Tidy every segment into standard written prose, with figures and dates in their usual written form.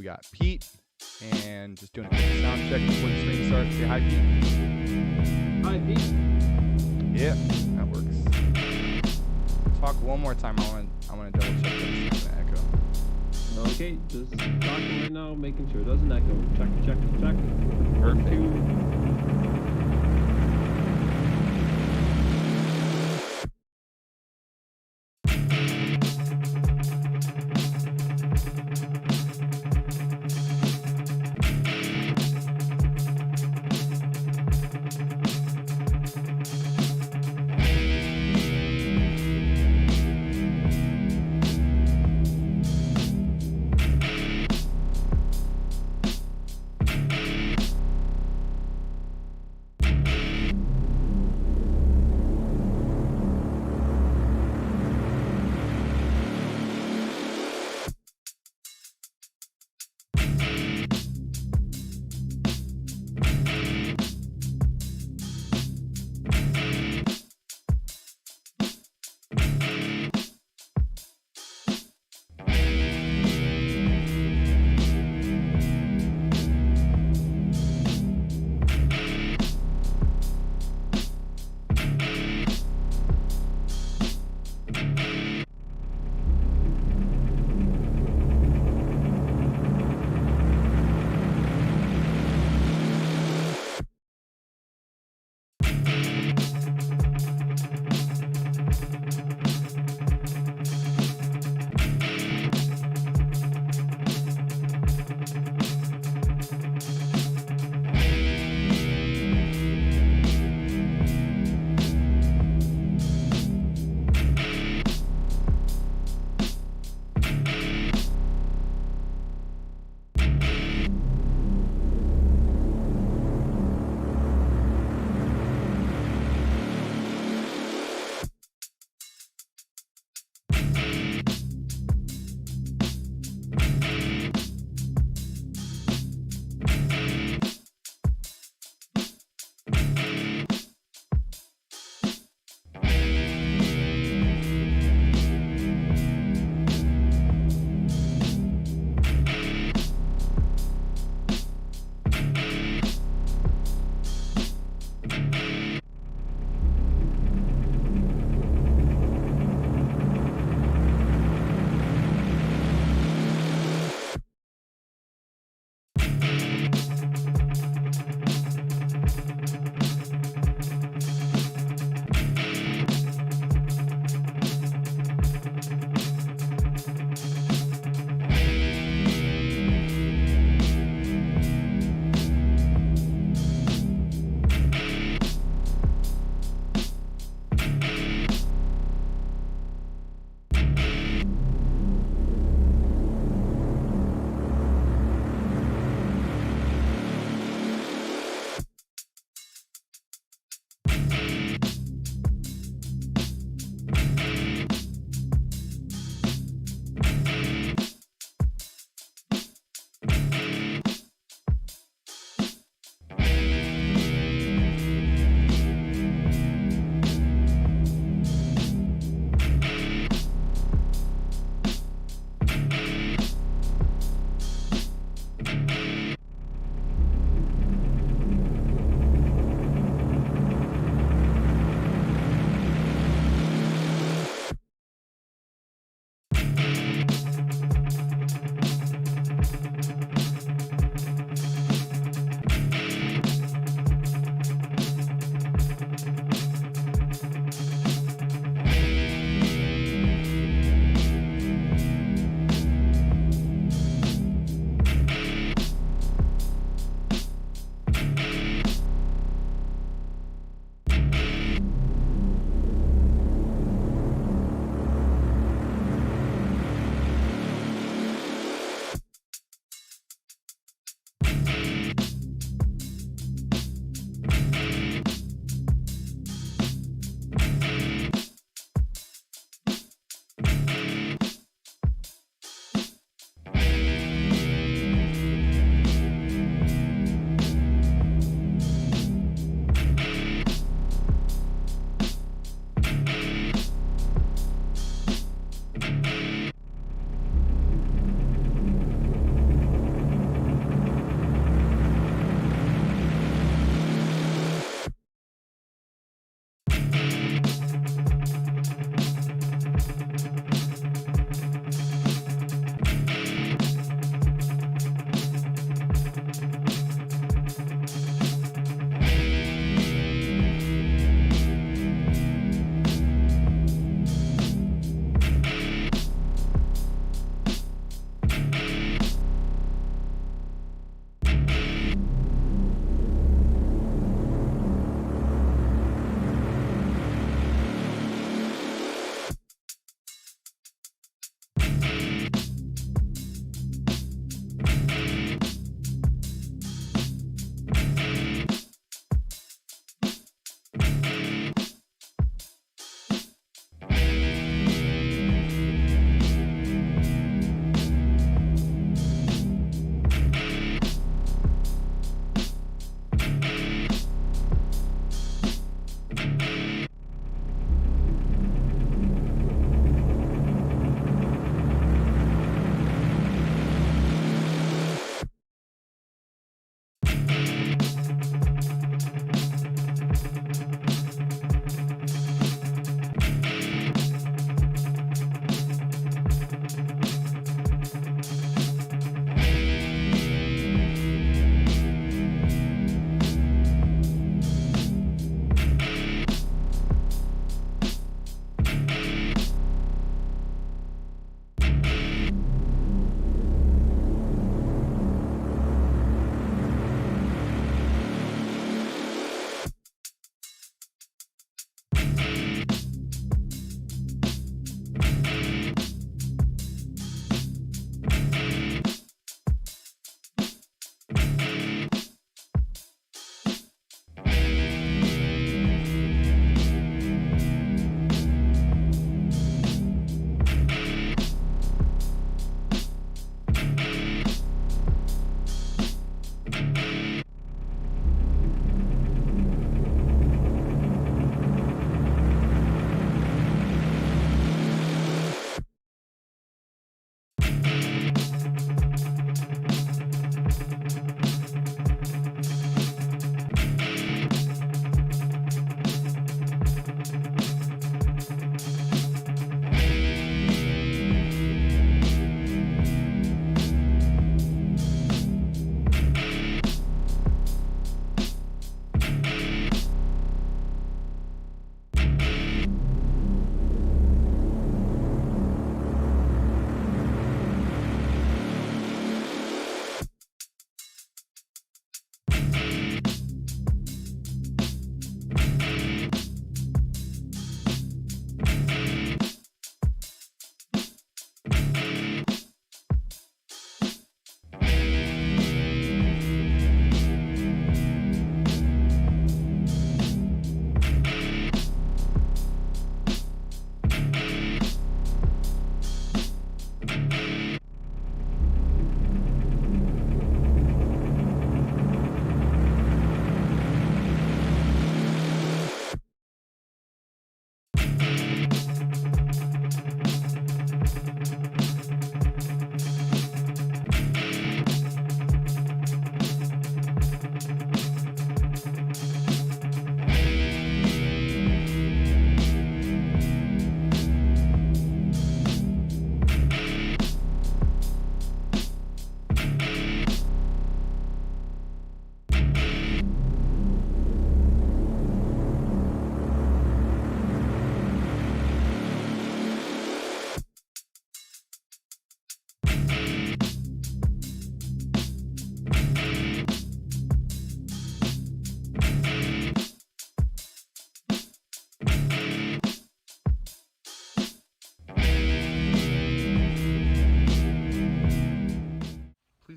we got Pete, and just doing a quick sound check before the stream starts. Say hi, Pete. Hi, Pete. Yeah, that works. Talk one more time. I want to double check that it's not gonna echo. Okay, just talking right now, making sure it doesn't echo. Check. Perfect. 1, 2.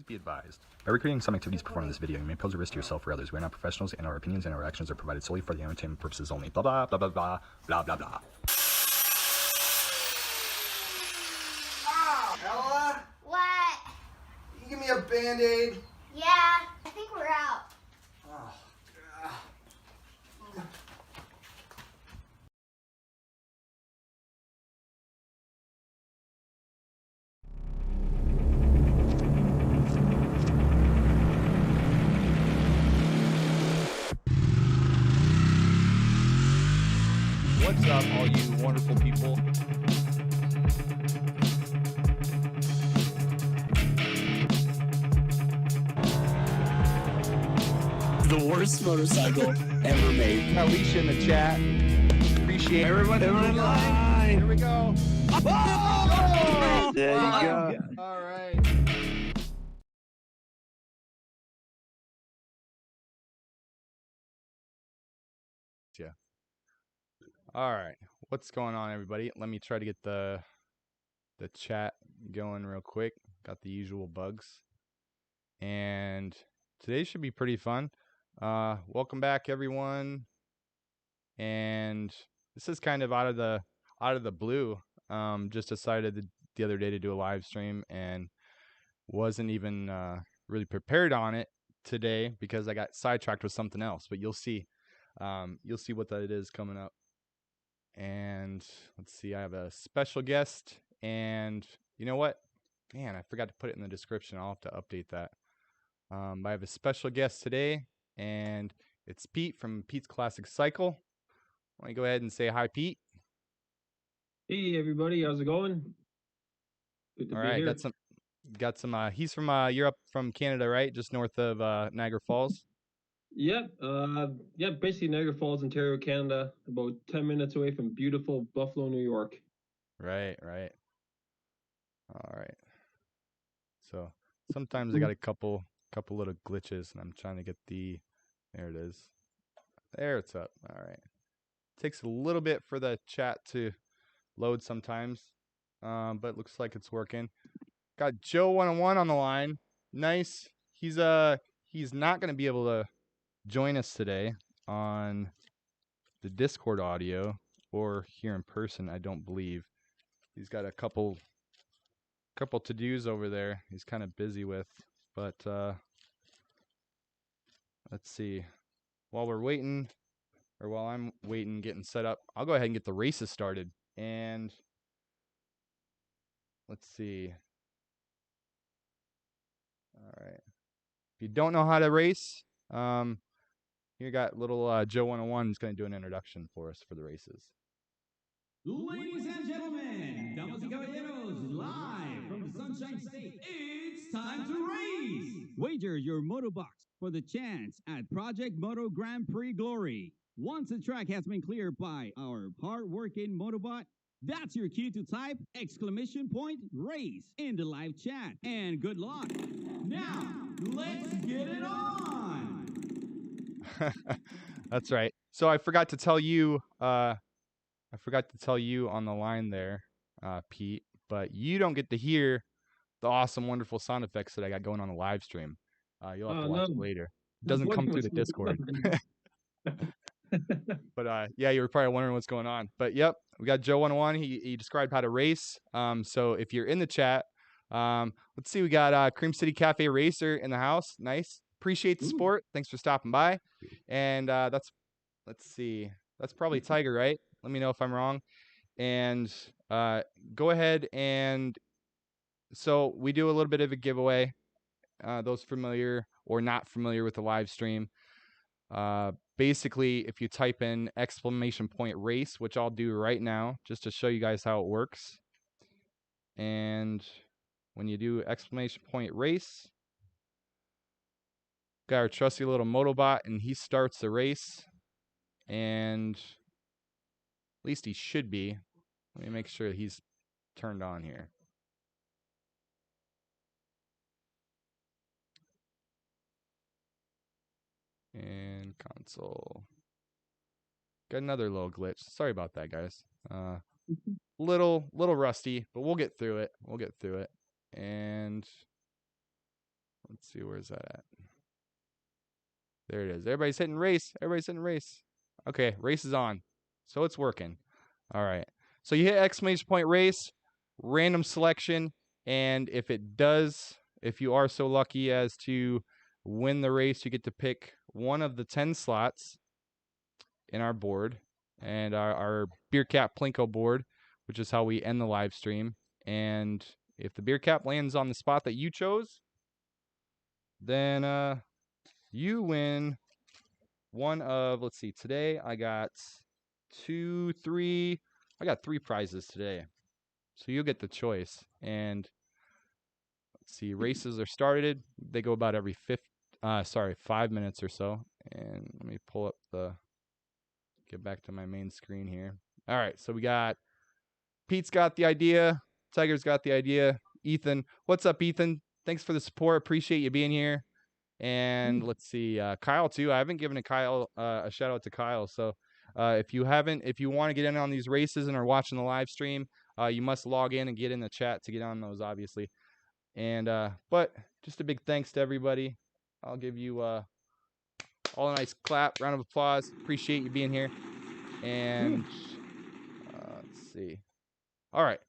be advised. By recreating some activities performed in this video, you may pose a risk to yourself or others. We are not professionals, and our opinions and our actions are provided solely for the entertainment purposes only. Blah blah blah blah blah blah blah blah. Ow! Ella? What? You give me a Band-Aid? Yeah, I think we're out. Oh, God. What's up, all you wonderful people? The worst motorcycle ever made. Alicia in the chat. Appreciate it. Everybody in line. Here we go. Oh! There you Wow. go. All right. Yeah. All right. What's going on, everybody? Let me try to get the chat going real quick. Got the usual bugs. And today should be pretty fun. Welcome back, everyone. And this is kind of out of the blue. Just decided the other day to do a live stream and wasn't even really prepared on it today because I got sidetracked with something else. But you'll see what that is coming up. And let's see, I have a special guest, and you know what? Man, I forgot to put it in the description. I'll have to update that. I have a special guest today, and it's Pete from Pete's Classic Cycle. Why don't you go ahead and say hi, Pete? Hey everybody, how's it going? Good to All be right, here. got some. He's from you're up from Canada, right? Just north of Niagara Falls. Yeah, basically Niagara Falls, Ontario, Canada, about 10 minutes away from beautiful Buffalo, New York. Right. All right. So sometimes I got a couple little glitches, and I'm trying to get there it is. There it's up. All right. Takes a little bit for the chat to load sometimes, but it looks like it's working. Got Joe 101 on the line. Nice. He's not going to be able to join us today on the Discord audio or here in person, I don't believe. He's got a couple to-dos over there he's kind of busy with, but let's see. While I'm waiting, getting set up, I'll go ahead and get the races started. And let's see. All right. If you don't know how to race, you got little Joe 101 is going to do an introduction for us for the races. Ladies and gentlemen, damas y caballeros, live from the Sunshine State, it's time to race! Wager your Moto box for the chance at Project Moto Grand Prix Glory. Once the track has been cleared by our hard-working Motobot, that's your cue to type !race in the live chat. And good luck! Now, let's get it on! That's right. So I forgot to tell you on the line there, Pete, but you don't get to hear the awesome, wonderful sound effects that I got going on the live stream. You'll have to watch it later. It doesn't come through the Discord. But yeah, you were probably wondering what's going on. But yep, we got Joe 101. He described how to race. So if you're in the chat, let's see, we got Cream City Cafe Racer in the house. Nice. Appreciate the support. Thanks for stopping by. And let's see. That's probably Tiger, right? Let me know if I'm wrong. And go ahead and so we do a little bit of a giveaway. Those familiar or not familiar with the live stream. Basically, if you type in !race, which I'll do right now, just to show you guys how it works. And when you do !race, got our trusty little Motobot, and he starts the race. And at least he should be. Let me make sure he's turned on here. And console. Got another little glitch. Sorry about that, guys. Little rusty, but we'll get through it. And Let's see, where's that at? There it is. Everybody's hitting race. Everybody's hitting race. Okay, race is on. So it's working. All right. So you hit exclamation point race, random selection, and if it does, if you are so lucky as to win the race, you get to pick one of the 10 slots in our board and our beer cap plinko board, which is how we end the live stream. And if the beer cap lands on the spot that you chose, then you win one of, let's see, today I got I got 3 prizes today. So you'll get the choice. And let's see, races are started. They go about every 5 minutes or so. And let me pull up get back to my main screen here. All right, so we got Pete's got the idea. Tiger's got the idea. Ethan, what's up, Ethan? Thanks for the support. Appreciate you being here. And let's see, Kyle too. I haven't given a shout out to Kyle. So if you want to get in on these races and are watching the live stream, you must log in and get in the chat to get on those, obviously. And but just a big thanks to everybody. I'll give you all a nice clap, round of applause. Appreciate you being here. And let's see. All right.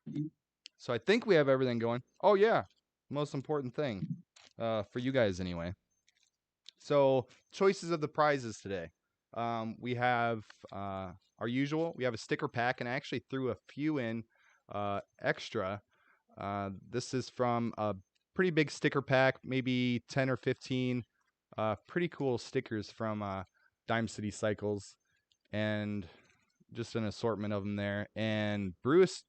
So I think we have everything going. Oh yeah, most important thing for you guys anyway. So choices of the prizes today. We have our usual. We have a sticker pack, and I actually threw a few in extra. This is from a pretty big sticker pack, maybe 10 or 15 pretty cool stickers from Dime City Cycles, and just an assortment of them there. And Bruce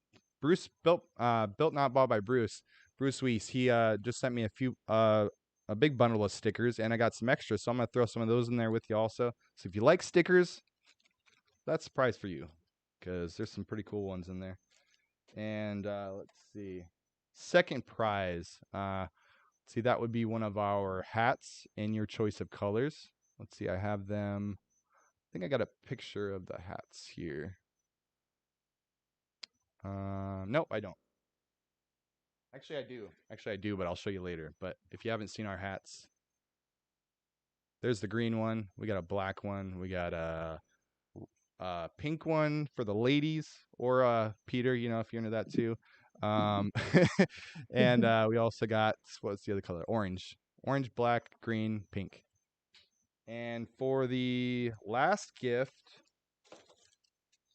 built not bought by Bruce Weiss. He just sent me a big bundle of stickers, and I got some extras, so I'm gonna throw some of those in there with you also. So if you like stickers, that's the prize for you, because there's some pretty cool ones in there. And let's see, second prize. See, that would be one of our hats in your choice of colors. Let's see, I have them. I think I got a picture of the hats here. Nope, I don't. Actually, I do, but I'll show you later. But if you haven't seen our hats, there's the green one. We got a black one. We got a pink one for the ladies, or Peter, you know, if you're into that too. And we also got, what's the other color? Orange, black, green, pink. And for the last gift,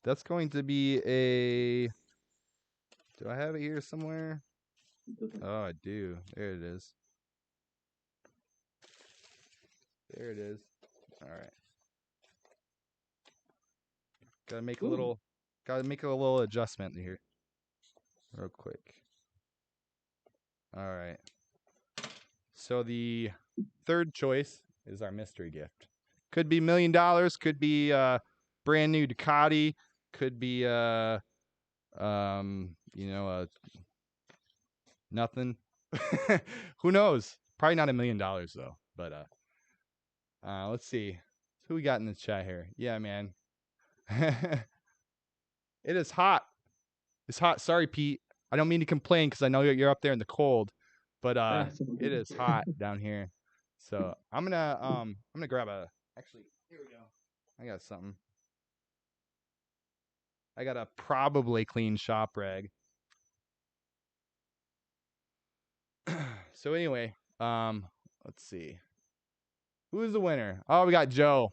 that's going to be do I have it here somewhere? Oh, I do. There it is. There it is. All right. Gotta make a little adjustment here, real quick. All right. So the third choice is our mystery gift. Could be $1 million. Could be brand new Ducati. Could be nothing. Who knows? Probably not $1 million though. But let's see. Who we got in the chat here? Yeah, man. It is hot. It's hot. Sorry, Pete. I don't mean to complain because I know you're up there in the cold, but it is hot down here. So I'm gonna grab actually, here we go. I got something. I got a probably clean shop rag. So anyway, let's see. Who's the winner? Oh, we got Joe.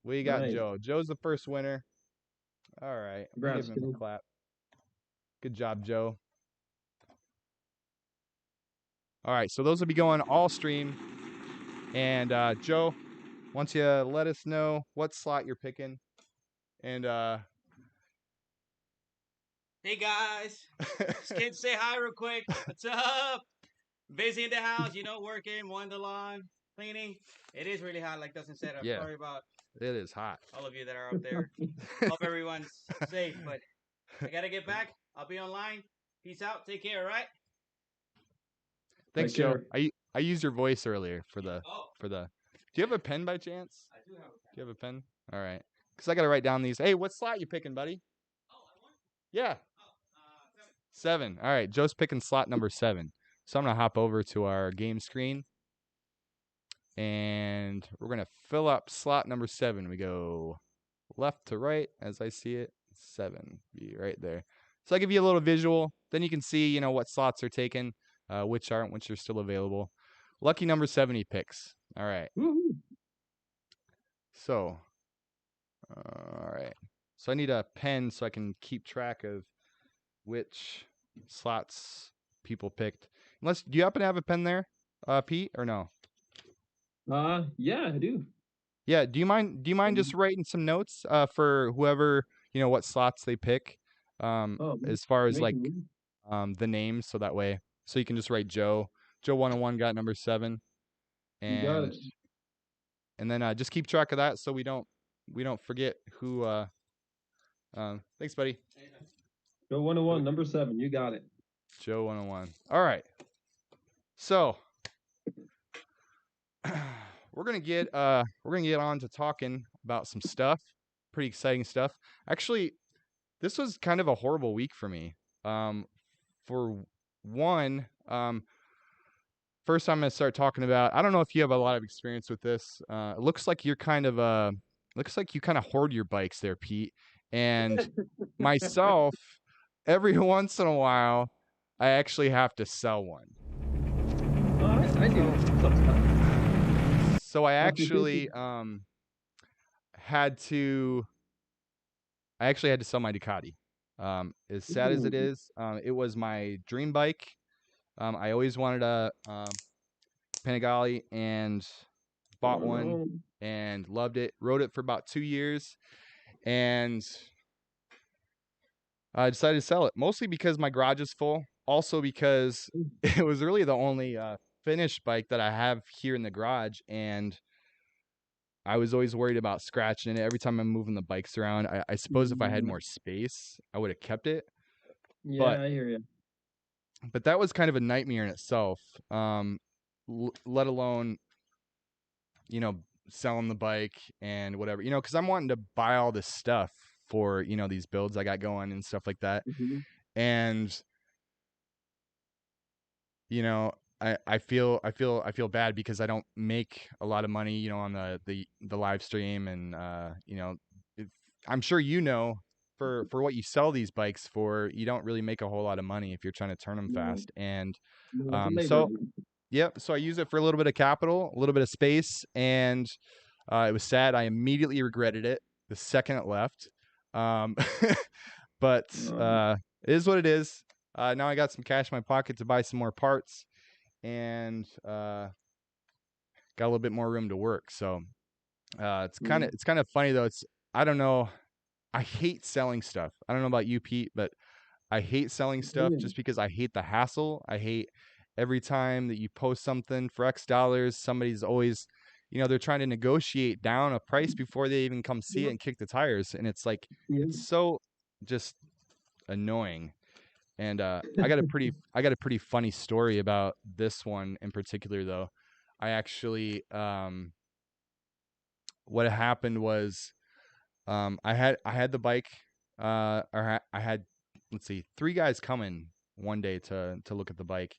We got Nice. Joe. Joe's the first winner. All right. Congrats, Give him a Joe. clap. Good job, Joe. All right, so those will be going all stream. And Joe, once you let us know what slot you're picking, and Hey guys, just came to say hi real quick. What's up? Busy in the house, you know, working, mowing the lawn, cleaning. It is really hot, like Dustin said. I'm Yeah. sorry about it is hot. all of you that are up there. Hope everyone's safe, but I gotta get back. I'll be online. Peace out. Take care, all right? Thanks, Take Joe. care. I used your voice earlier for the. Oh, Do you have a pen by chance? I do have a pen. Do you have a pen? All right. Because I got to write down these. Hey, what slot you picking, buddy? Oh, I won? Yeah. Oh, 7. All right. Joe's picking slot number 7. So I'm going to hop over to our game screen. And we're going to fill up slot number 7. We go left to right as I see it. 7 be right there. So I give you a little visual. Then you can see, what slots are taken, which aren't, which are still available. Lucky number 70 picks. All right. Woo-hoo. So, all right. So I need a pen so I can keep track of which slots people picked. Unless, do you happen to have a pen there, Pete, or no? Yeah, I do. Yeah. Do you mind just writing some notes for whoever, what slots they pick, Oh, as far as like making the names, so that way, so you can just write Joe 101 got number 7, you got and it. then just keep track of that so we don't forget who. Thanks, buddy. Joe 101, number 7. You got it. Joe 101. All right. So we're gonna get on to talking about some stuff. Pretty exciting stuff. Actually, this was kind of a horrible week for me. For one, first I'm gonna start talking about. I don't know if you have a lot of experience with this. It looks like you're kind of looks like you kind of hoard your bikes there, Pete. And myself, every once in a while, I actually have to sell one. I do sometimes. So I After actually 50 had to sell my Ducati. As sad as it is, it was my dream bike. I always wanted a Panigale and bought one and loved it. Rode it for about 2 years, and I decided to sell it, mostly because my garage is full. Also because it was really the only finished bike that I have here in the garage, and I was always worried about scratching it every time I'm moving the bikes around. I suppose if I had more space, I would have kept it. Yeah, But I hear you. but that was kind of a nightmare in itself. Let alone, selling the bike and whatever, because I'm wanting to buy all this stuff for, these builds I got going and stuff like that. Mhm. And, I feel bad because I don't make a lot of money, on the live stream, and I'm sure for what you sell these bikes for, you don't really make a whole lot of money if you're trying to turn them No, fast. And no, it's a labor. so yep, so I use it for a little bit of capital, a little bit of space, and it was sad. I immediately regretted it the second it left. But it is what it is. Now I got some cash in my pocket to buy some more parts, and got a little bit more room to work. So it's kind of funny though. I don't know. I hate selling stuff. I don't know about you, Pete, but I hate selling stuff just because I hate the hassle. I hate every time that you post something for X dollars, somebody's always, they're trying to negotiate down a price before they even come see it and kick the tires. And it's like, it's so just annoying. And I got a pretty funny story about this one in particular, though. I actually, what happened was, I had the bike, I had, let's see, 3 guys coming one day to look at the bike,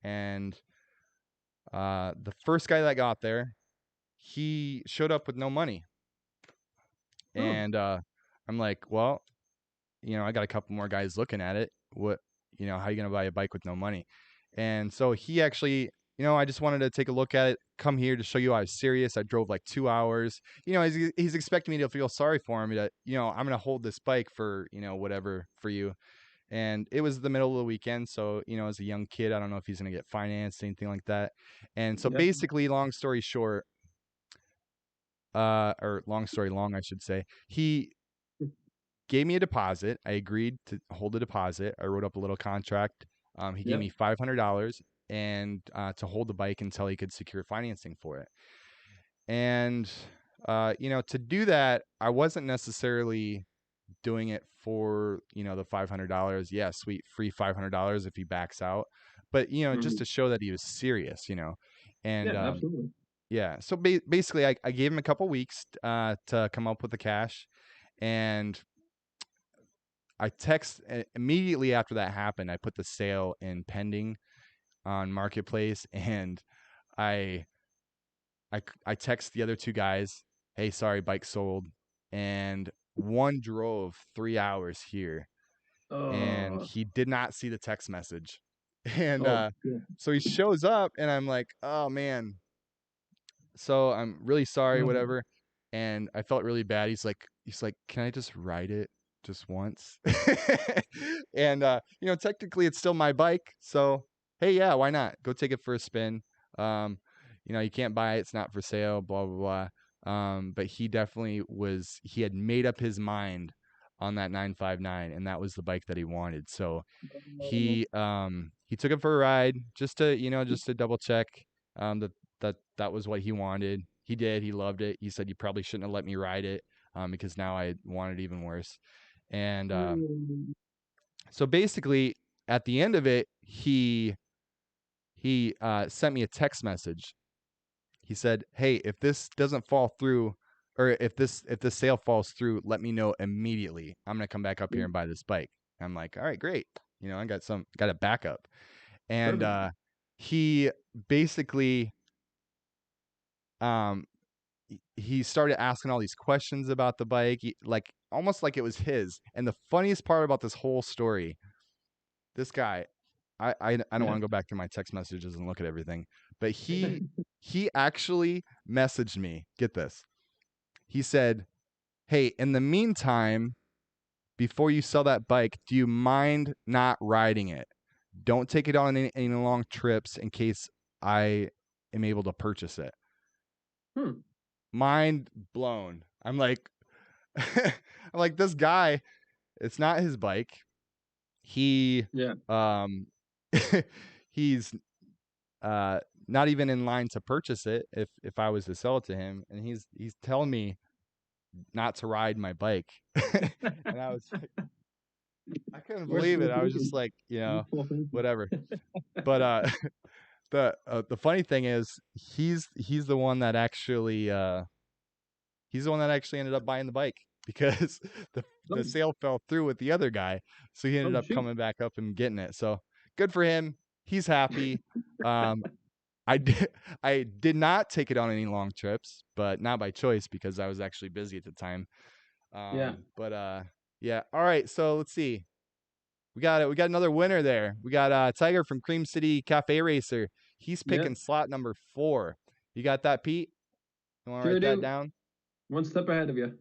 and the first guy that got there, he showed up with no money, and I'm like, well, I got a couple more guys looking at it. What, how you gonna buy a bike with no money? And so he actually, I just wanted to take a look at it, come here to show you I was serious. I drove like 2 hours. He's expecting me to feel sorry for him, that, I'm going to hold this bike for, whatever for you. And it was the middle of the weekend. So, as a young kid, I don't know if he's going to get financed, anything like that. And so basically, long story short, or long story long, I should say, he gave me a deposit. I agreed to hold a deposit. I wrote up a little contract. He gave me $500 and to hold the bike until he could secure financing for it. And to do that, I wasn't necessarily doing it for the $500. Yeah, sweet, free $500 if he backs out. But just to show that he was serious. And yeah, absolutely. yeah. So basically, I gave him a couple weeks to come up with the cash, and I text immediately after that happened. I put the sale in pending on Marketplace, and I I text the other two guys, hey, sorry, bike sold. And one drove 3 hours here, and Oh, he did not see the text message. And oh, yeah. so he shows up, and I'm like, oh man, so I'm really sorry, whatever. And I felt really bad. He's like, can I just ride it just once? And you know, technically it's still my bike, so hey, yeah, why not? Go take it for a spin. Um, you know, you can't buy it, it's not for sale, blah blah blah. But he definitely was. He had made up his mind on that 959, and that was the bike that he wanted. So he took it for a ride just to, you know, just to double check that was what he wanted. He did. He loved it. He said, you probably shouldn't have let me ride it, because now I want it even worse. And so basically, at the end of it, he sent me a text message. He said, hey, if this doesn't fall through, or if this sale falls through, let me know immediately. I'm gonna come back up here and buy this bike. I'm like, all right, great. You know, I got a backup. And Perfect. he basically um he started asking all these questions about the bike, like almost like it was his. And the funniest part about this whole story, this guy, I don't Yeah. want to go back to my text messages and look at everything, but he actually messaged me. Get this. He said, "Hey, in the meantime, before you sell that bike, do you mind not riding it? Don't take it on any long trips in case I am able to purchase it." Hmm. Mind blown. I'm like, I'm like, this guy, it's not his bike. He Yeah. he's not even in line to purchase it if I was to sell it to him, and he's telling me not to ride my bike. And I was like, I couldn't believe it. I was just like, you know, whatever. But the funny thing is, he's the one that actually ended up buying the bike, because the Oh, sale fell through with the other guy, so he ended oh, up shoot. coming back up and getting it. So good for him. He's happy. Um, I did I did not take it on any long trips, but not by choice, because I was actually busy at the time. Yeah. But yeah. All right. So let's see. We got it. We got another winner there. We got Tiger from Cream City Cafe Racer. He's Yeah. picking slot number 4. You got that, Pete? You want to Sure write that do. down? One step ahead of you.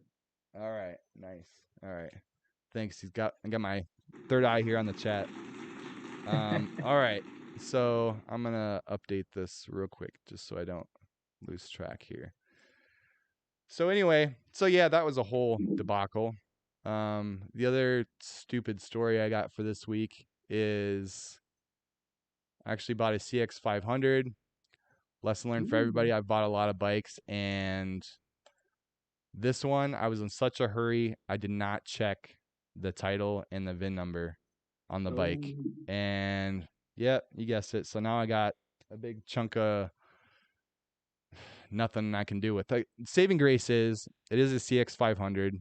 All right. Nice. All right. Thanks. I got my third eye here on the chat. All right. So I'm gonna update this real quick just so I don't lose track here. So anyway, so yeah, that was a whole debacle. The other stupid story I got for this week is I actually bought a CX500. Lesson learned for everybody. I've bought a lot of bikes, and this one I was in such a hurry, I did not check the title and the VIN number on the bike. Oh, And yeah, you guessed it. So now I got a big chunk of nothing I can do with it. Saving grace is it is a CX500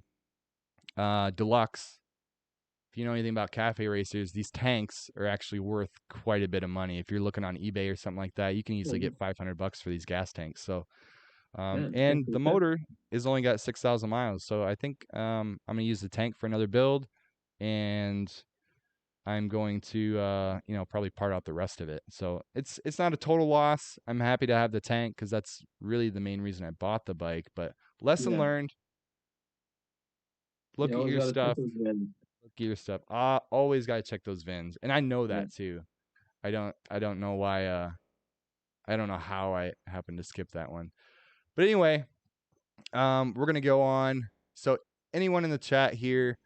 deluxe. If you know anything about cafe racers, these tanks are actually worth quite a bit of money. If you're looking on eBay or something like that, you can easily get $500 for these gas tanks. So, yeah. and the motor is only got 6,000 miles. So I think I'm gonna use the tank for another build, and I'm going to you know, probably part out the rest of it. So it's not a total loss. I'm happy to have the tank because that's really the main reason I bought the bike. But lesson Yeah. learned: look You at always your got to check stuff. those in. Look at your stuff. Always gotta check those VINs, and I know Yeah. that too. I don't know why. I don't know how I happened to skip that one. But anyway, we're gonna go on. So anyone in the chat here,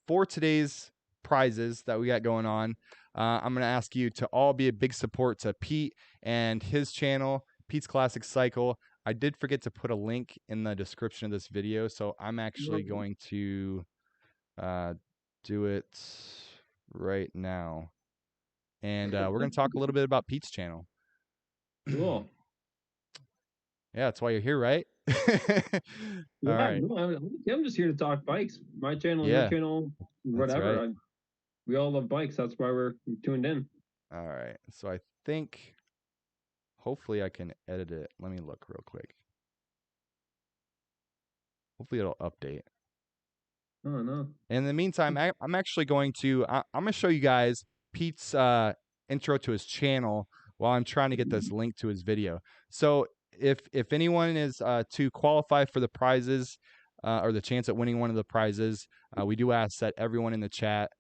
for today's prizes that we got going on, I'm gonna ask you to all be a big support to Pete and his channel, Pete's Classic Cycle. I did forget to put a link in the description of this video, so I'm actually going to do it right now. And we're going to talk a little bit about Pete's channel. Cool. Yeah, that's why you're here, right? All Yeah, right. no, I'm just here to talk bikes. My channel, your Yeah, channel, that's whatever. right. We all love bikes. That's why we're tuned in. All right. So I think, Hopefully I can edit it. Let me look real quick. Hopefully it'll update. Oh no. In the meantime, I'm actually going to I'm going to show you guys Pete's intro to his channel while I'm trying to get this link to his video. So if anyone is to qualify for the prizes or the chance at winning one of the prizes, we do ask that everyone in the chat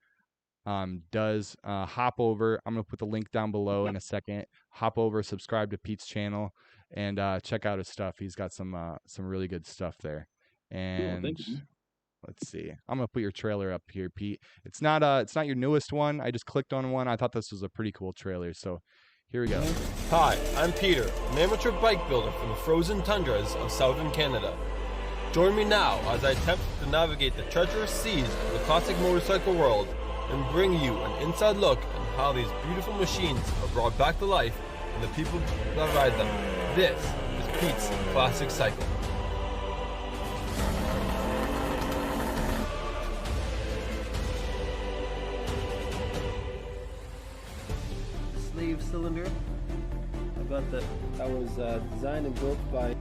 does hop over. I'm going to put the link down below in a second. Hop over, subscribe to Pete's channel, and check out his stuff. He's got some really good stuff there. Cool, And thank you. let's see. I'm gonna put your trailer up here, Pete. It's not your newest one. I just clicked on one. I thought this was a pretty cool trailer. So here we go. Hi, I'm Peter, an amateur bike builder from the frozen tundras of southern Canada. Join me now as I attempt to navigate the treacherous seas of the classic motorcycle world and bring you an inside look on how these beautiful machines are brought back to life and the people that ride them. This is Pete's Classic Cycle. Sleeve cylinder. I got that was designed and built by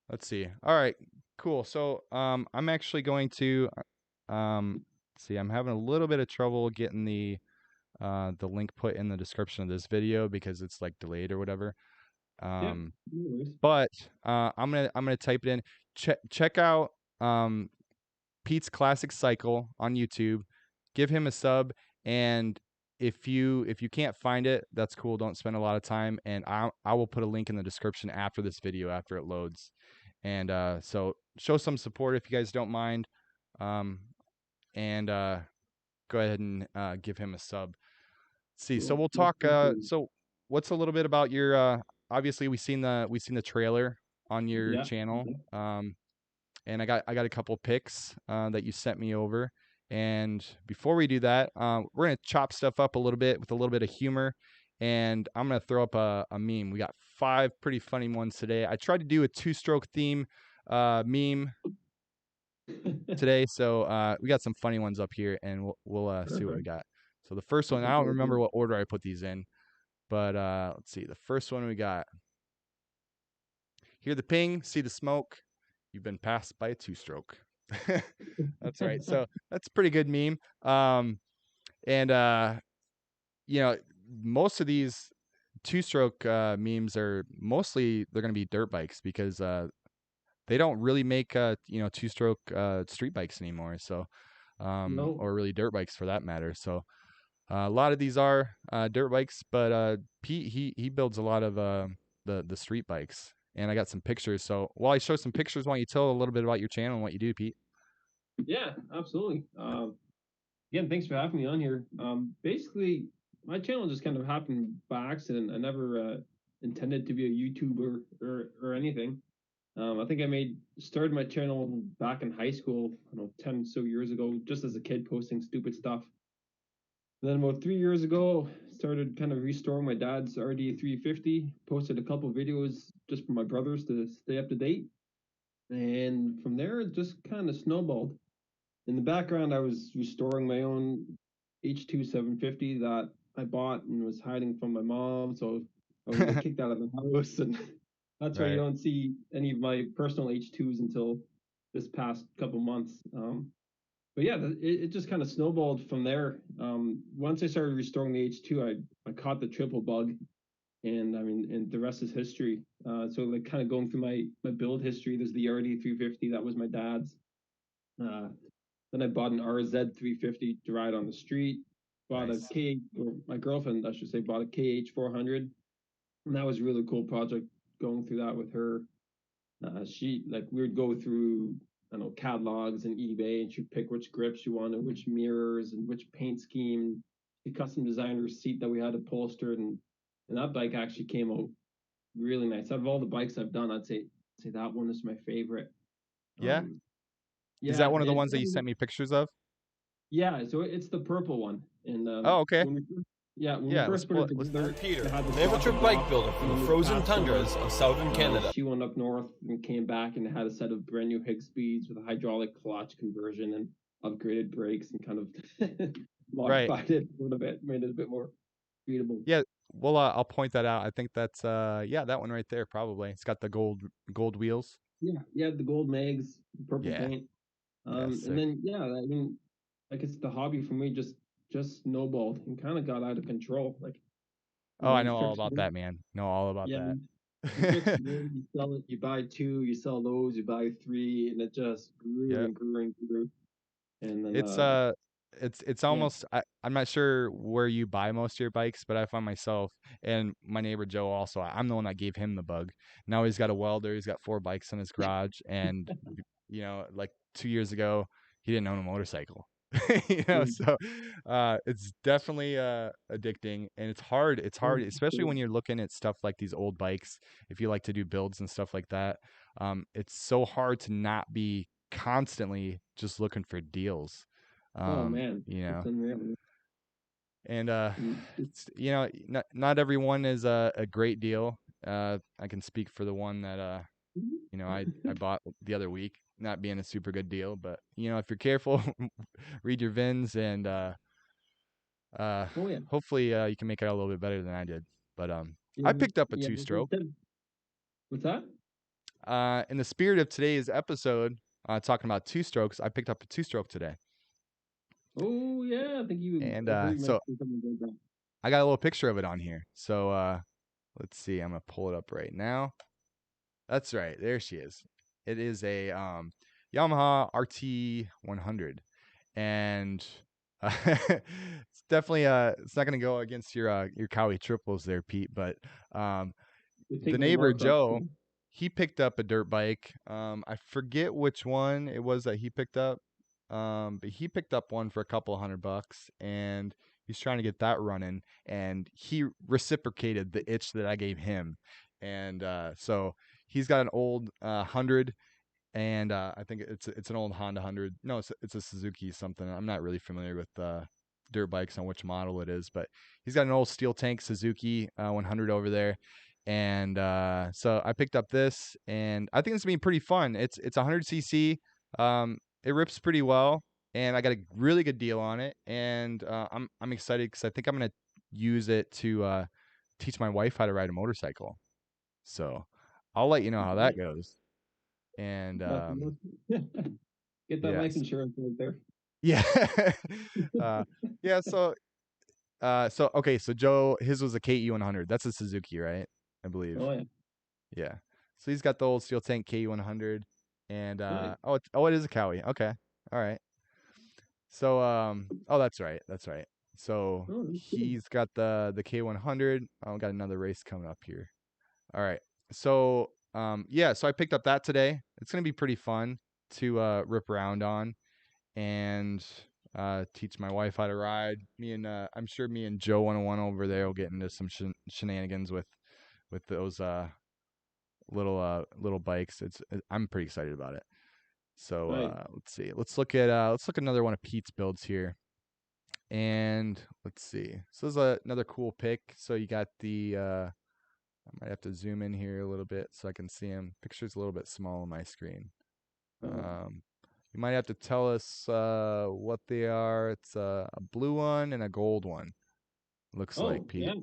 Let's see. All right, cool. So I'm actually going to see. I'm having a little bit of trouble getting the link put in the description of this video because it's like delayed or whatever. Yeah, no worries. But I'm gonna type it in. Check out Pete's Classic Cycle on YouTube. Give him a sub, and if you can't find it, that's cool. Don't spend a lot of time, and I will put a link in the description after this video after it loads. And so show some support if you guys don't mind, and go ahead and give him a sub. Let's see. So we'll talk. So what's a little bit about your? Obviously, we've seen the trailer on your channel. And I got a couple pics that you sent me over. And before we do that, we're gonna chop stuff up a little bit with a little bit of humor, and I'm gonna throw up a meme. We got 5 pretty funny ones today. I tried to do a 2-stroke theme meme today, so we got some funny ones up here, and we'll see what we got. So the first one, I don't remember what order I put these in, but let's see. The first one we got. Hear the ping, see the smoke. You've been passed by a 2-stroke. That's right. So that's a pretty good meme. And you know, most of these 2-stroke memes are mostly they're going to be dirt bikes because they don't really make 2-stroke street bikes anymore. So or really dirt bikes for that matter. So a lot of these are dirt bikes, but Pete he builds a lot of the street bikes. And I got some pictures. So while I show some pictures, why don't you tell a little bit about your channel and what you do, Pete? Yeah, absolutely. Again, thanks for having me on here. Basically, my channel just kind of happened by accident. I never intended to be a YouTuber or anything. I think I started my channel back in high school, 10 so years ago, just as a kid posting stupid stuff. And then about 3 years ago, started kind of restoring my dad's RD 350. Posted a couple videos just for my brothers to stay up to date, and from there it just kind of snowballed. In the background, I was restoring my own H2 750 that I bought and was hiding from my mom, so I was gonna get kicked out of the house, and that's why you Right. don't see any of my personal H2s until this past couple months. But yeah, it just kind of snowballed from there. Once I started restoring the H2, I caught the triple bug, and I mean, and the rest is history. So like kind of going through my build history, there's the RD 350 that was my dad's. Then I bought an RZ 350 to ride on the street. Bought a Nice. or my girlfriend, I should say, bought a KH 400, and that was a really cool project going through that with her. She like we would go through I don't know catalogs and eBay, and she'd pick which grips she wanted, which mirrors, and which paint scheme. She custom designed her seat that we had upholstered, and that bike actually came out really nice. Out of all the bikes I've done, I'd say that one is my favorite. Yeah. Um, Is yeah, that one of the it, ones that you sent me pictures of? yeah. So it's the purple one, and Oh, okay. when we Yeah, let's first put pull it it. Let's together, I'm Peter, it had the an amateur socket bike block, builder from and the then this frozen past summer, tundras of southern Canada. she went up north and came back and had a set of brand new Higgs speeds with a hydraulic clutch conversion and upgraded brakes and kind of Right. modified it a little bit, made it a bit more readable. Yeah. Well, I'll point that out. I think that's yeah, that one right there probably. It's got the gold wheels. Yeah, the gold mags, purple Yeah. paint, Yeah. and Sick. then yeah, I mean, like it's the hobby for me just snowballed and kind of got out of control. Like Oh, I the know all tricks, about that, man. Know all about yeah, that. the tricks you sell it, you buy two, you sell those, you buy three, and it just grew Yep. and grew and grew. And then It's it's yeah, almost I'm not sure where you buy most of your bikes, but I find myself and my neighbor Joe also. I'm the one that gave him the bug. Now he's got a welder. He's got 4 bikes in his garage, and like 2 years ago, he didn't own a motorcycle. mm, So it's definitely addicting, and it's hard. It's hard, especially mm, when you're looking at stuff like these old bikes. If you like to do builds and stuff like that, it's so hard to not be constantly just looking for deals. oh man, You it's know, unreal. and Mm, it's, not everyone is a great deal. I can speak for the one that I bought the other week, not being a super good deal, but if you're careful, read your VINs, and uh, oh yeah, hopefully you can make it out a little bit better than I did. But yeah, I picked up a yeah. two-stroke. What's that? In the spirit of today's episode, talking about two-strokes, I picked up a two-stroke today. Oh yeah, I think And I heard you so mention something about that. I got a little picture of it on here. So let's see. I'm gonna pull it up right now. That's right. There she is. It is a Yamaha RT 100, and it's definitely it's not gonna go against your Cowie triples there, Pete. But You're the taking a neighbor Norcross. Joe, he picked up a dirt bike. I forget which one it was that he picked up. But he picked up one for a couple $100, and he's trying to get that running. And he reciprocated the itch that I gave him, and so he's got an old 100, and I think it's an old Honda 100. No, it's a Suzuki something. I'm not really familiar with dirt bikes on which model it is, but he's got an old steel tank Suzuki 100 over there. And so I picked up this, and I think it's gonna be pretty fun. It's 100cc. It rips pretty well, and I got a really good deal on it. And I'm excited because I think I'm gonna use it to teach my wife how to ride a motorcycle. So I'll let you know how that Nice. goes. And Get that life yes, insurance right there. yeah, uh, yeah. So okay, so Joe, his was a KE 100. That's a Suzuki, right? I believe. Oh yeah, Yeah. So he's got the old steel tank KE 100, and nice. it is a Cowie. Okay, all right. So oh, that's right, that's right. So Oh, that's cool. he's got the K100. Oh, got another race coming up here. All right. So yeah, so I picked up that today. It's gonna be pretty fun to rip around on, and teach my wife how to ride. I'm sure me and Joe 101 over there will get into some shenanigans with those little bikes. I'm pretty excited about it. So Right. let's see. Let's look at another one of Pete's builds here. And let's see. So this is another cool pic. So you got the I might have to zoom in here a little bit so I can see him. Picture's a little bit small on my screen. You might have to tell us what they are. It's a blue one and a gold one. Looks like, Oh, Pete. yeah.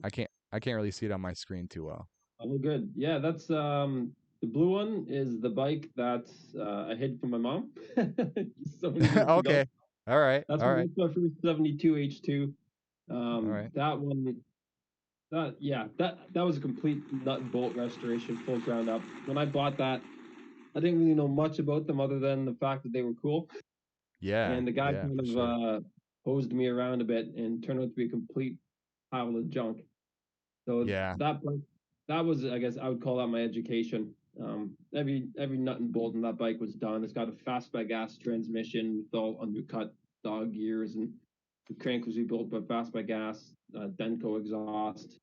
I can't really see it on my screen too well. Oh, good. Yeah, that's the blue one is the bike that I hid from my mom so many years ago. Okay. All right. That's All right. my first 72 H2. All right. That one, that was a complete nut and bolt restoration, full ground up. When I bought that, I didn't really know much about them other than the fact that they were cool. Yeah. And the guy Yeah, kind for of sure. hosed me around a bit and turned out to be a complete pile of junk. So Yeah. that was, I guess, I would call that my education. Every nut and bolt in that bike was done. It's got a fastback gas transmission with all undercut dog gears, and the crank was rebuilt by fastback gas, Denko exhaust,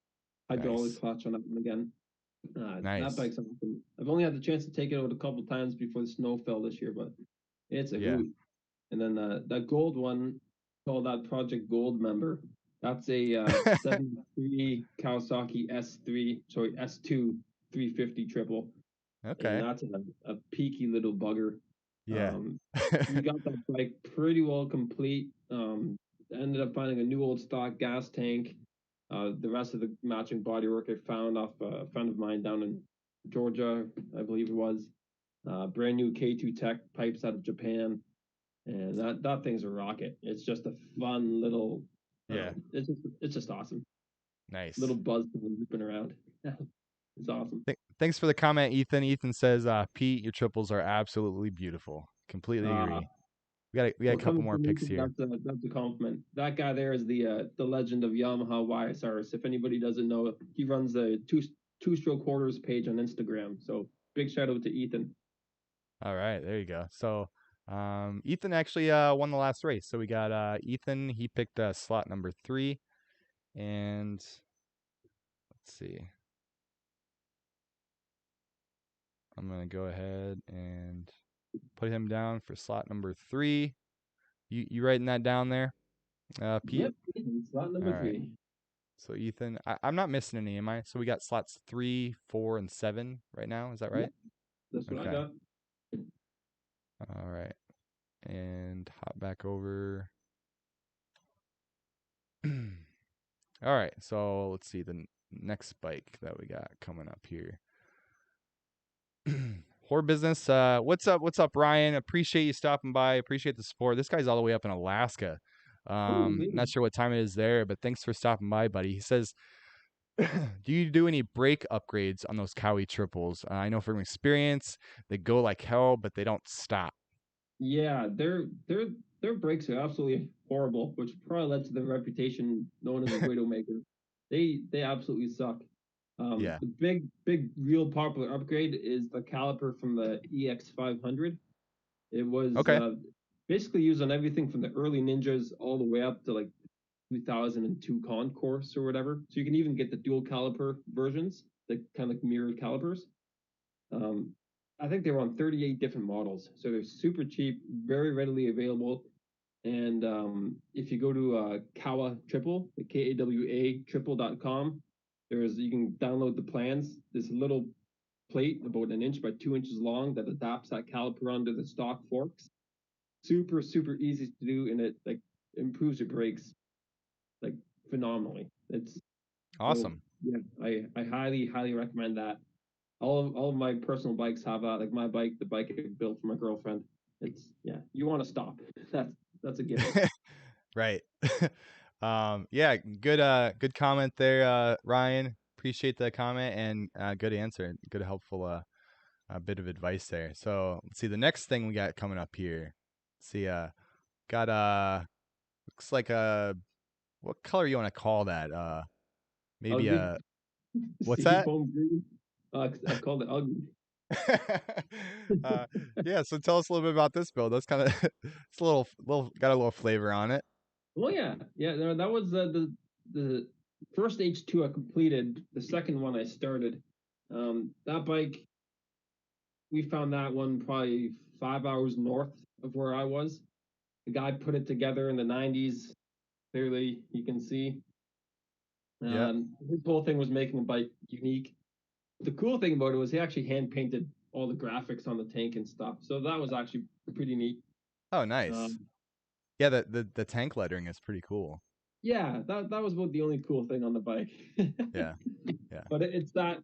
hydraulic Nice. clutch on that one again. That Nice. bike's awesome. I've only had the chance to take it out a couple times before the snow fell this year, but it's a Yeah. hoot. And then that gold one, called that Project Gold member. That's a 73 Kawasaki S2 350 triple, and Okay. that's a peaky little bugger. Yeah. Um, we got that bike pretty well complete. Ended up finding a new old stock gas tank. The rest of the matching bodywork I found off a friend of mine down in Georgia, I believe it was. Brand new K2 Tech pipes out of Japan, and that thing's a rocket. It's just a fun little. Yeah. It's just awesome. Nice. Little buzz looping around. It's awesome. Thanks for the comment, Ethan. Ethan says, Pete, your triples are absolutely beautiful. Completely Uh, agree. We got a well, couple coming more from me, picks here. that's a compliment. That guy there is the legend of Yamaha YSRs. If anybody doesn't know, he runs the two stroke quarters page on Instagram. So big shout out to Ethan. All right, there you go. So, Ethan actually won the last race. So we got Ethan. He picked slot number 3, and let's see. I'm gonna go ahead and put him down for slot number 3. You writing that down there, Pete? Yep, slot All number right. 3. So Ethan, I'm not missing any, am I? So we got slots 3, 4, and 7 right now. Is that right? Yep, that's what I Okay. got. All right. And hop back over. All right. So let's see the next bike that we got coming up here. Whore business. What's up? What's up, Ryan? Appreciate you stopping by. Appreciate the support. This guy's all the way up in Alaska. Oh, Not sure what time it is there, but thanks for stopping by, buddy. He says, do you do any brake upgrades on those Cowie triples? I know from experience they go like hell, but they don't stop. yeah, their brakes are absolutely horrible, which probably led to their reputation known as a Widowmaker. They absolutely suck. Yeah. The big real popular upgrade is the caliper from the EX500. It was Okay. basically used on everything from the early Ninjas all the way up to like 2002 Concourse or whatever. So you can even get the dual caliper versions, the kind of mirrored calipers. Um, I think they were on 38 different models, so they're super cheap, very readily available. And if you go to Kawa Triple, the KAWA triple.com, you can download the plans. This little plate about 1 inch by 2 inches long that adapts that caliper onto the stock forks. Super easy to do, and it like improves your brakes like phenomenally. It's so Awesome. yeah, I highly recommend that. All of my personal bikes have that. Like my bike, the bike I built for my girlfriend. It's you want to stop. That's a given. Right. Yeah, good comment there, Ryan. Appreciate the comment and good answer. Good helpful bit of advice there. So let's see the next thing we got coming up here. Let's see, got looks like a what color you want to call that? Maybe Ugly. a what's that? Seafoam green. I called it ugly. Yeah, so tell us a little bit about this build. That's kind of it's a little got a little flavor on it. Well, yeah. That was the first H2 I completed. The second one I started. That bike, we found that one probably 5 hours north of where I was. The guy put it together in the 90s. clearly you can see. Yeah. His whole thing was making the bike unique. The cool thing about it was he actually hand painted all the graphics on the tank and stuff. So that was actually pretty neat. Oh, nice. Yeah, the tank lettering is pretty cool. Yeah, that was about the only cool thing on the bike. Yeah. Yeah. But it's sat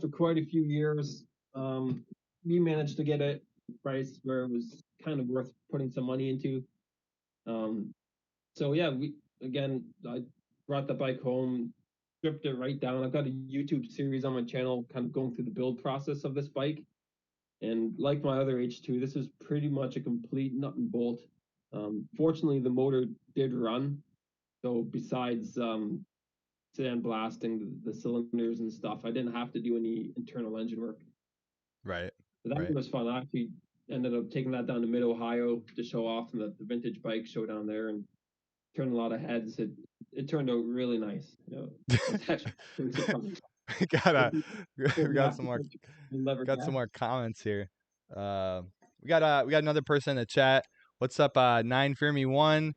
for quite a few years. We managed to get it priced where it was kind of worth putting some money into. So yeah, I brought the bike home, stripped it right down. I've got a YouTube series on my channel, kind of going through the build process of this bike. And like my other H2, this is pretty much a complete nut and bolt. Fortunately, the motor did run. So besides sandblasting the cylinders and stuff, I didn't have to do any internal engine work. Right. So that Right. was fun. I actually ended up taking that down to Mid Ohio to show off the vintage bike show down there and turned a lot of heads. It turned out really nice. It's actually pretty surprising. we got some more Never got some guessed. more comments here. We got another person in the chat. What's up, 9Fermi1?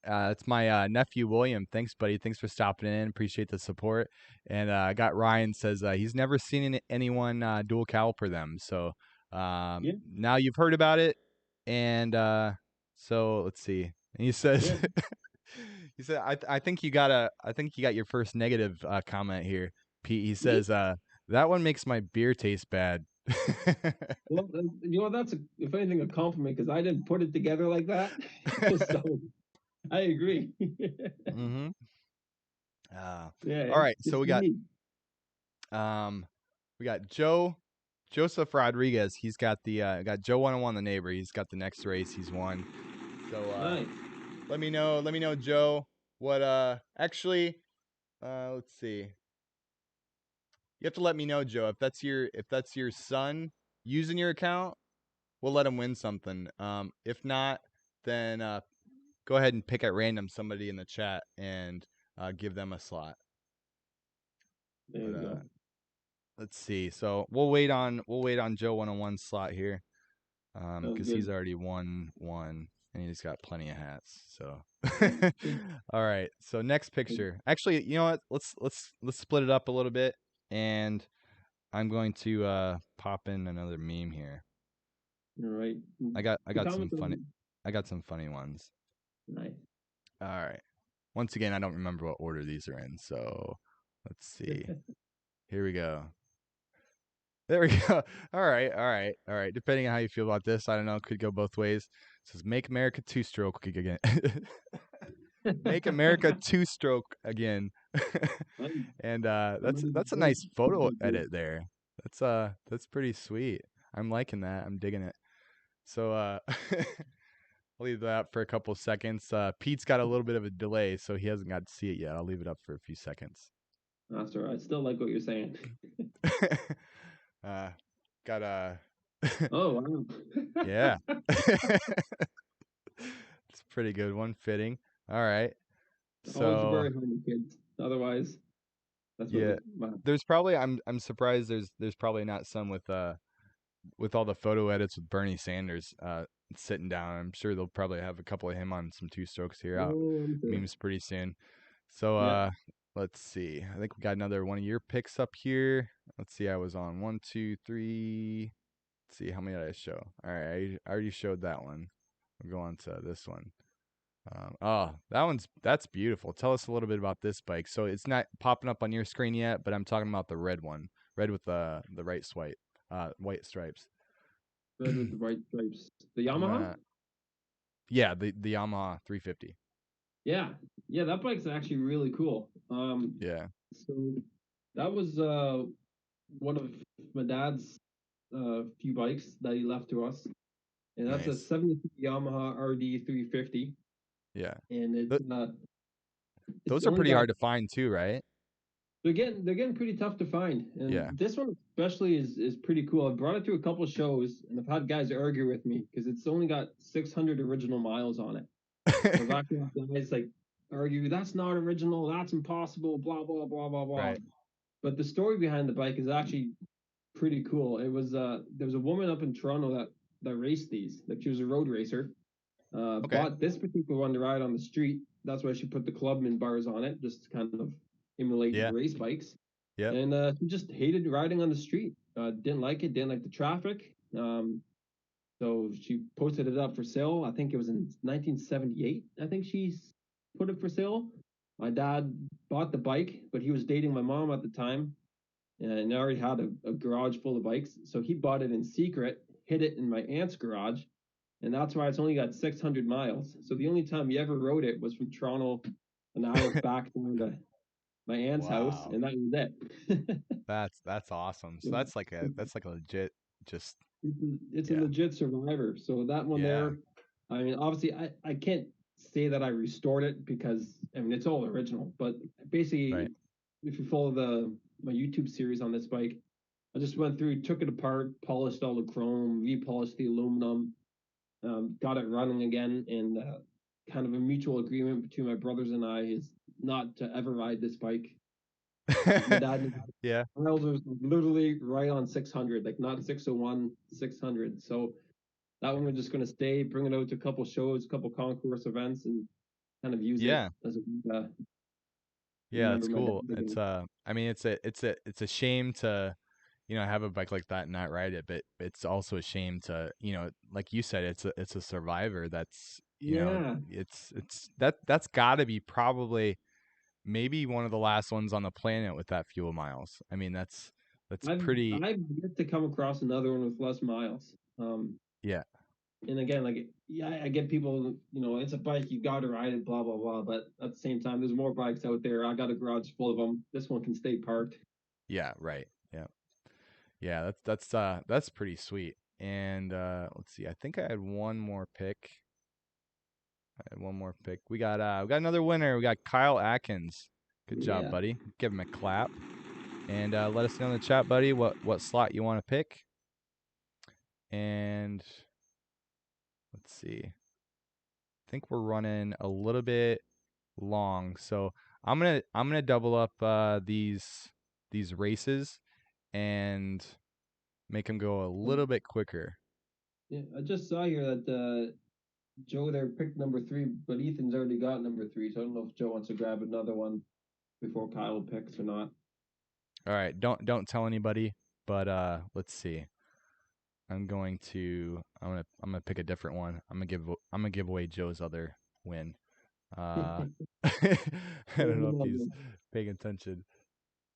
It's my nephew William. Thanks, buddy. Thanks for stopping in. Appreciate the support. And I got Ryan says he's never seen anyone dual caliper them. So now you've heard about it. And so let's see. And he says he said I think you got your first negative comment here, Pete. He says that one makes my beer taste bad. Well, that's if anything a compliment because I didn't put it together like that. So I agree. Mm-hmm. Yeah. All right. So it's unique. we got Joseph Rodriguez. He's got got Joe 101 the neighbor. He's got the next race he's won. So Nice. let me know, Joe. What actually let's see. You have to let me know, Joe, if that's your son using your account, we'll let him win something. If not, then go ahead and pick at random somebody in the chat and give them a slot. There you go. Let's see. So we'll wait on Joe 101's slot here, because he's already won one and he's got plenty of hats. So all right. So next picture. Actually, you know what? Let's split it up a little bit, and I'm going to pop in another meme here. All right. I got some funny ones. Nice. All right. Once again, I don't remember what order these are in, so let's see. Here we go. There we go. All right. Depending on how you feel about this, I don't know. It could go both ways. It says "Make America two-stroke again." Make America two-stroke again. And that's a nice photo edit there. That's pretty sweet. I'm liking that. I'm digging it. So I'll leave that up for a couple seconds. Pete's got a little bit of a delay, so he hasn't got to see it yet. I'll leave it up for a few seconds. That's all right. I still like what you're saying. Got a Oh wow. yeah. It's a pretty good one, fitting. All right. Always So very humble kids. Otherwise, that's yeah. There's probably I'm surprised there's probably not some with all the photo edits with Bernie Sanders sitting down. I'm sure they'll probably have a couple of him on some two strokes here out memes pretty soon. So let's see. I think we got another one of your picks up here. Let's see. I was on 1, 2, 3. Let's see, how many did I show? All right, I already showed that one. We'll go on to this one. That's beautiful. Tell us a little bit about this bike. So it's not popping up on your screen yet, but I'm talking about the red one, red with the white stripes. Red with the white stripes. The Yamaha? Yeah, the Yamaha 350. Yeah, that bike's actually really cool. Yeah. So that was one of my dad's few bikes that he left to us, and that's a 73 Yamaha RD 350. Yeah. And it's those are pretty hard to find too, right? They're getting pretty tough to find, and this one especially is pretty cool. I've brought it to a couple shows, and I've had guys argue with me because it's only got 600 original miles on it. I've actually had guys like argue that's not original, that's impossible, blah blah blah blah blah. Right. But the story behind the bike is actually pretty cool. It was there was a woman up in Toronto that raced these. Like she was a road racer. Bought this particular one to ride on the street, that's why she put the Clubman bars on it, just to kind of emulate Yeah. race bikes. Yep. And she just hated riding on the street. Didn't like it. Didn't like the traffic. So she posted it up for sale. I think it was in 1978. I think she put it for sale. My dad bought the bike, but he was dating my mom at the time, and I already had a garage full of bikes. So he bought it in secret, hid it in my aunt's garage, and that's why it's only got 600 miles. So the only time he ever rode it was from Toronto an hour back to my aunt's house, Wow. and that was it. That's awesome. So that's like a legit just It's yeah. a legit survivor. So that one Yeah. there, I mean, obviously, I can't say that I restored it because I mean it's all original. But basically, Right. if you follow my YouTube series on this bike, I just went through, took it apart, polished all the chrome, repolished the aluminum, got it running again, and kind of a mutual agreement between my brothers and I is not to ever ride this bike. My dad Yeah. miles was literally right on 600, like not 601, 600. So that one we're just going to stay, bring it out to a couple shows, a couple concourse events, and kind of use it Yeah. as a Yeah, remember that's my dad cool. It's again. I mean it's a shame to have a bike like that and not ride it, but it's also a shame to, like you said, it's a survivor that's, Yeah, that's got to be probably maybe one of the last ones on the planet with that fuel miles. I mean, that's I've pretty I've yet to come across another one with less miles. yeah. And again, like yeah, I get people, it's a bike, you got to ride it, blah blah blah. But at the same time, there's more bikes out there. I got a garage full of them. This one can stay parked. Yeah, right. Yeah. Yeah, that's pretty sweet. And let's see. I think I had one more pick. We got another winner. We got Kyle Atkins. Good job, Yeah. buddy. Give him a clap. And let us know in the chat, buddy, what slot you want to pick. And let's see. I think we're running a little bit long, so I'm gonna double up these races and make them go a little bit quicker. Yeah, I just saw here that Joe there picked number 3, but Ethan's already got number 3, so I don't know if Joe wants to grab another one before Kyle picks or not. All right, don't tell anybody, but let's see. I'm gonna pick a different one. I'm gonna give away Joe's other win. I don't know if he's paying attention.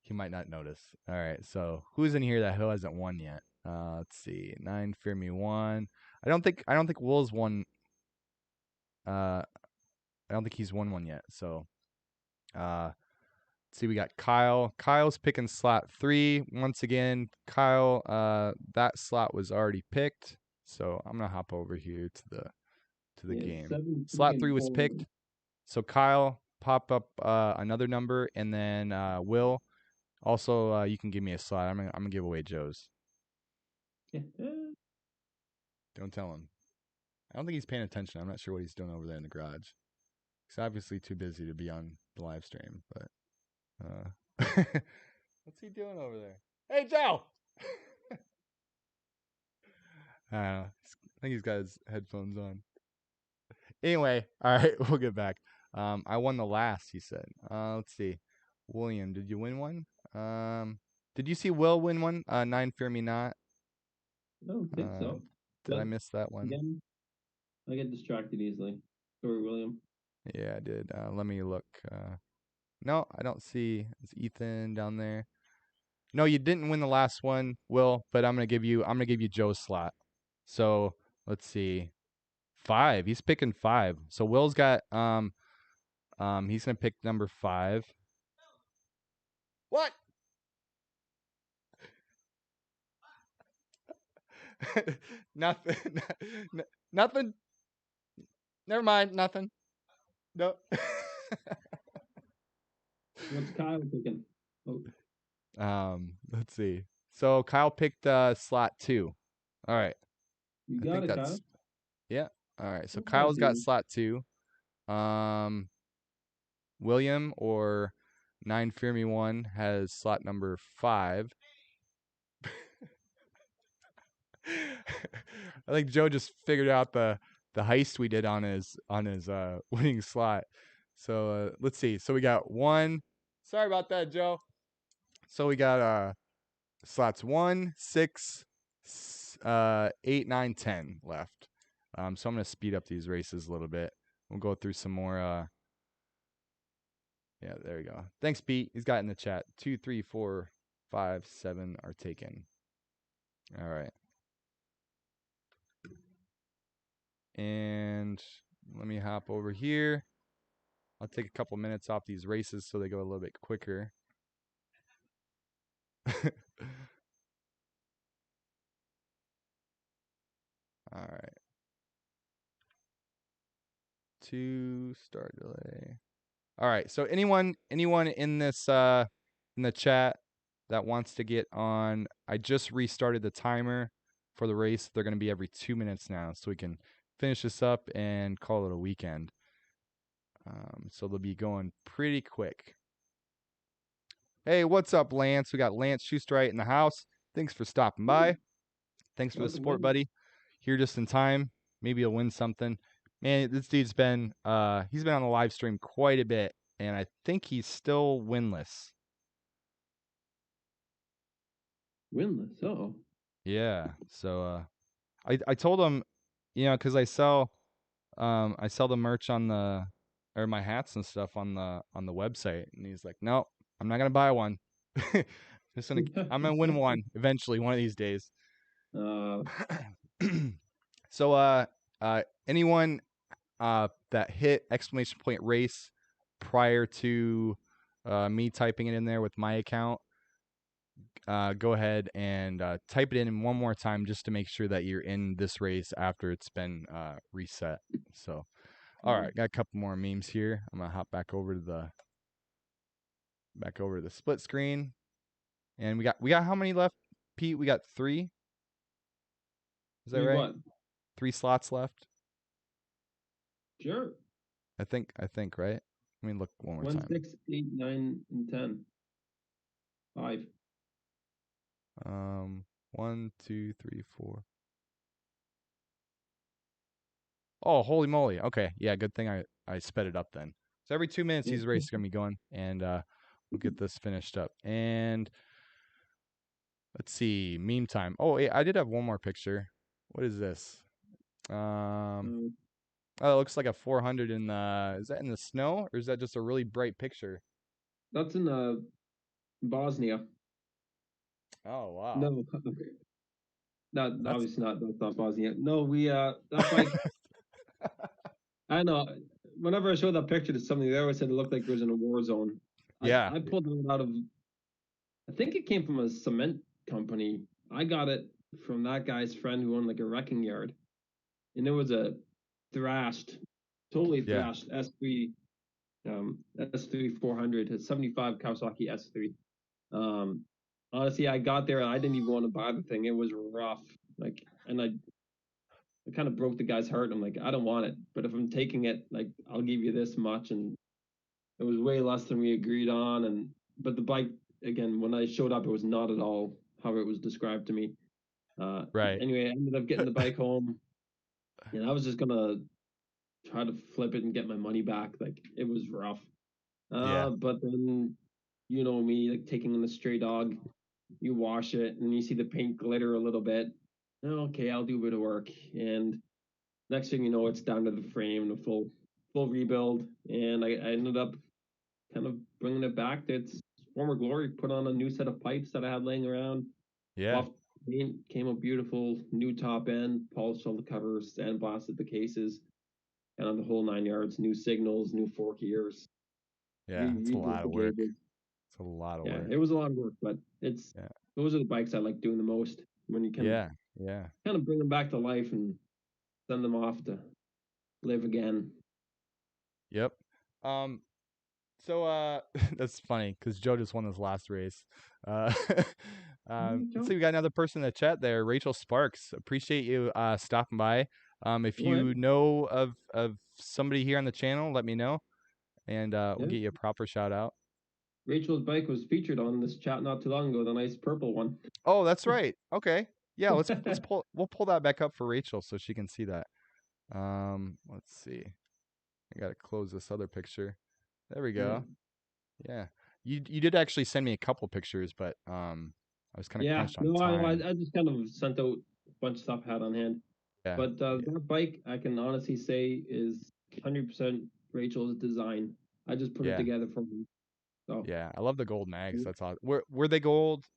He might not notice. All right, so who's in here that who hasn't won yet? Let's see. 9 Fear Me won. I don't think Will's won. I don't think he's won one yet. So, let's see. We got Kyle. Kyle's picking slot 3 once again. Kyle, that slot was already picked. So I'm gonna hop over here to the Yeah, game. 7, 3, Slot and 3 was 4. picked. So Kyle, pop up another number, and then Will. Also, you can give me a slot. I'm gonna give away Joe's. Don't tell him. I don't think he's paying attention. I'm not sure what he's doing over there in the garage. He's obviously too busy to be on the live stream. But what's he doing over there? Hey, Joe. I think he's got his headphones on. Anyway, all right, we'll get back. I won the last, he said. Let's see. William, did you win one? Did you see Will win one? 9 Fear Me Not. I don't think so. Did I miss that one? Again, I get distracted easily. Sorry, William. Yeah, I did. Let me look. No, I don't see. Is Ethan down there? No, you didn't win the last one, Will. But I'm gonna give you Joe's slot. So let's see. 5. He's picking 5. So Will's got he's gonna pick number 5. What? Nothing. Nothing. Never mind. Nothing. No. What's Kyle picking? Oh. Let's see. So Kyle picked slot 2. All right. You I got think it, that's Kyle. yeah. All right. So Oh, Kyle's got dude. slot 2. William or 9 Fear Me 1 has slot number 5. I think Joe just figured out the heist we did on his winning slot. So let's see. So we got one. Sorry about that, Joe. So we got slots 1, 6, 8, 9, 10 left. So I'm gonna speed up these races a little bit. We'll go through some more. Yeah, there we go. Thanks, Pete. He's got in the chat. 2, 3, 4, 5, 7 are taken. All right. And let me hop over here. I'll take a couple minutes off these races so they go a little bit quicker. All right. 2 start delay. All right. So anyone in this in the chat that wants to get on, I just restarted the timer for the race. They're going to be every 2 minutes now, so we can finish this up and call it a weekend. So they'll be going pretty quick. Hey, what's up, Lance? We got Lance Schusterite in the house. Thanks for stopping by. Thanks for the support, buddy. Here just in time. Maybe you'll win something. Man, this dude's been he's been on the live stream quite a bit, and I think he's still winless. Winless. Oh. Yeah. So I told him, you know, because I sell the merch on the or my hats and stuff on the website, and he's like, no, I'm not gonna buy one. I'm gonna win one eventually, one of these days. So anyone that hit exclamation point race prior to me typing it in there with my account, go ahead and type it in one more time just to make sure that you're in this race after it's been reset. So, all right, got a couple more memes here. I'm gonna hop back over to the split screen, and we got how many left, Pete? We got 3. Is that right? What? 3 slots left. Sure. I think right. Let me look one more 1, time. 6, 8, 9, and 10. 5. 1, 2, 3, 4. Oh, holy moly. Okay. Yeah, good thing I sped it up then. So every 2 minutes these races are gonna be going, and we'll get this finished up. And let's see, meme time. Oh, I did have one more picture. What is this? Oh, it looks like a 400 in the. Is that in the snow, or is that just a really bright picture? That's in Bosnia. Oh wow. No, obviously not. That's not Bosnia. No, we that bike. I know. Whenever I show that picture to somebody, they always said it looked like it was in a war zone. Yeah. I pulled it out of. I think it came from a cement company. I got it from that guy's friend who owned like a wrecking yard, and it was a totally thrashed S3, S3 400, a 75 Kawasaki S3. Honestly, I got there and I didn't even want to buy the thing. It was rough, like, and I kind of broke the guy's heart. I'm like, I don't want it, but if I'm taking it, like, I'll give you this much, and it was way less than we agreed on. But the bike, again, when I showed up, it was not at all how it was described to me. Right. Anyway, I ended up getting the bike home, and I was just gonna try to flip it and get my money back. Like, it was rough. But then, you know me, like taking in the stray dog, you wash it and you see the paint glitter a little bit. Okay, I'll do a bit of work, and next thing you know, it's down to the frame, the full rebuild, and I ended up kind of bringing it back to its former glory. Put on a new set of pipes that I had laying around. Yeah. Paint, came up beautiful, new top end, polished all the covers, sandblasted the cases, and on the whole 9 yards. New signals, new fork ears. Yeah, it's a lot of work. It's a lot of work. Yeah, it was a lot of work, but those are the bikes I like doing the most, when you can kind of bring them back to life and send them off to live again. Yep. So that's funny because Joe just won this last race. Let's see, we got another person in the chat there, Rachel Sparks. Appreciate you stopping by. If you know of somebody here on the channel, let me know, and we'll get you a proper shout out. Rachel's bike was featured on this chat not too long ago, the nice purple one. Oh, that's right. Okay. Yeah, we'll pull that back up for Rachel so she can see that. Let's see. I gotta close this other picture. There we Yeah. go. Yeah. You did actually send me a couple pictures, but I was kind of Yeah. crunched on No, time. I just kind of sent out a bunch of stuff I had on hand. Yeah. But that bike, I can honestly say, is 100% Rachel's design. I just put it Yeah. together for her. So Yeah. I love the gold mags. That's awesome. Were they gold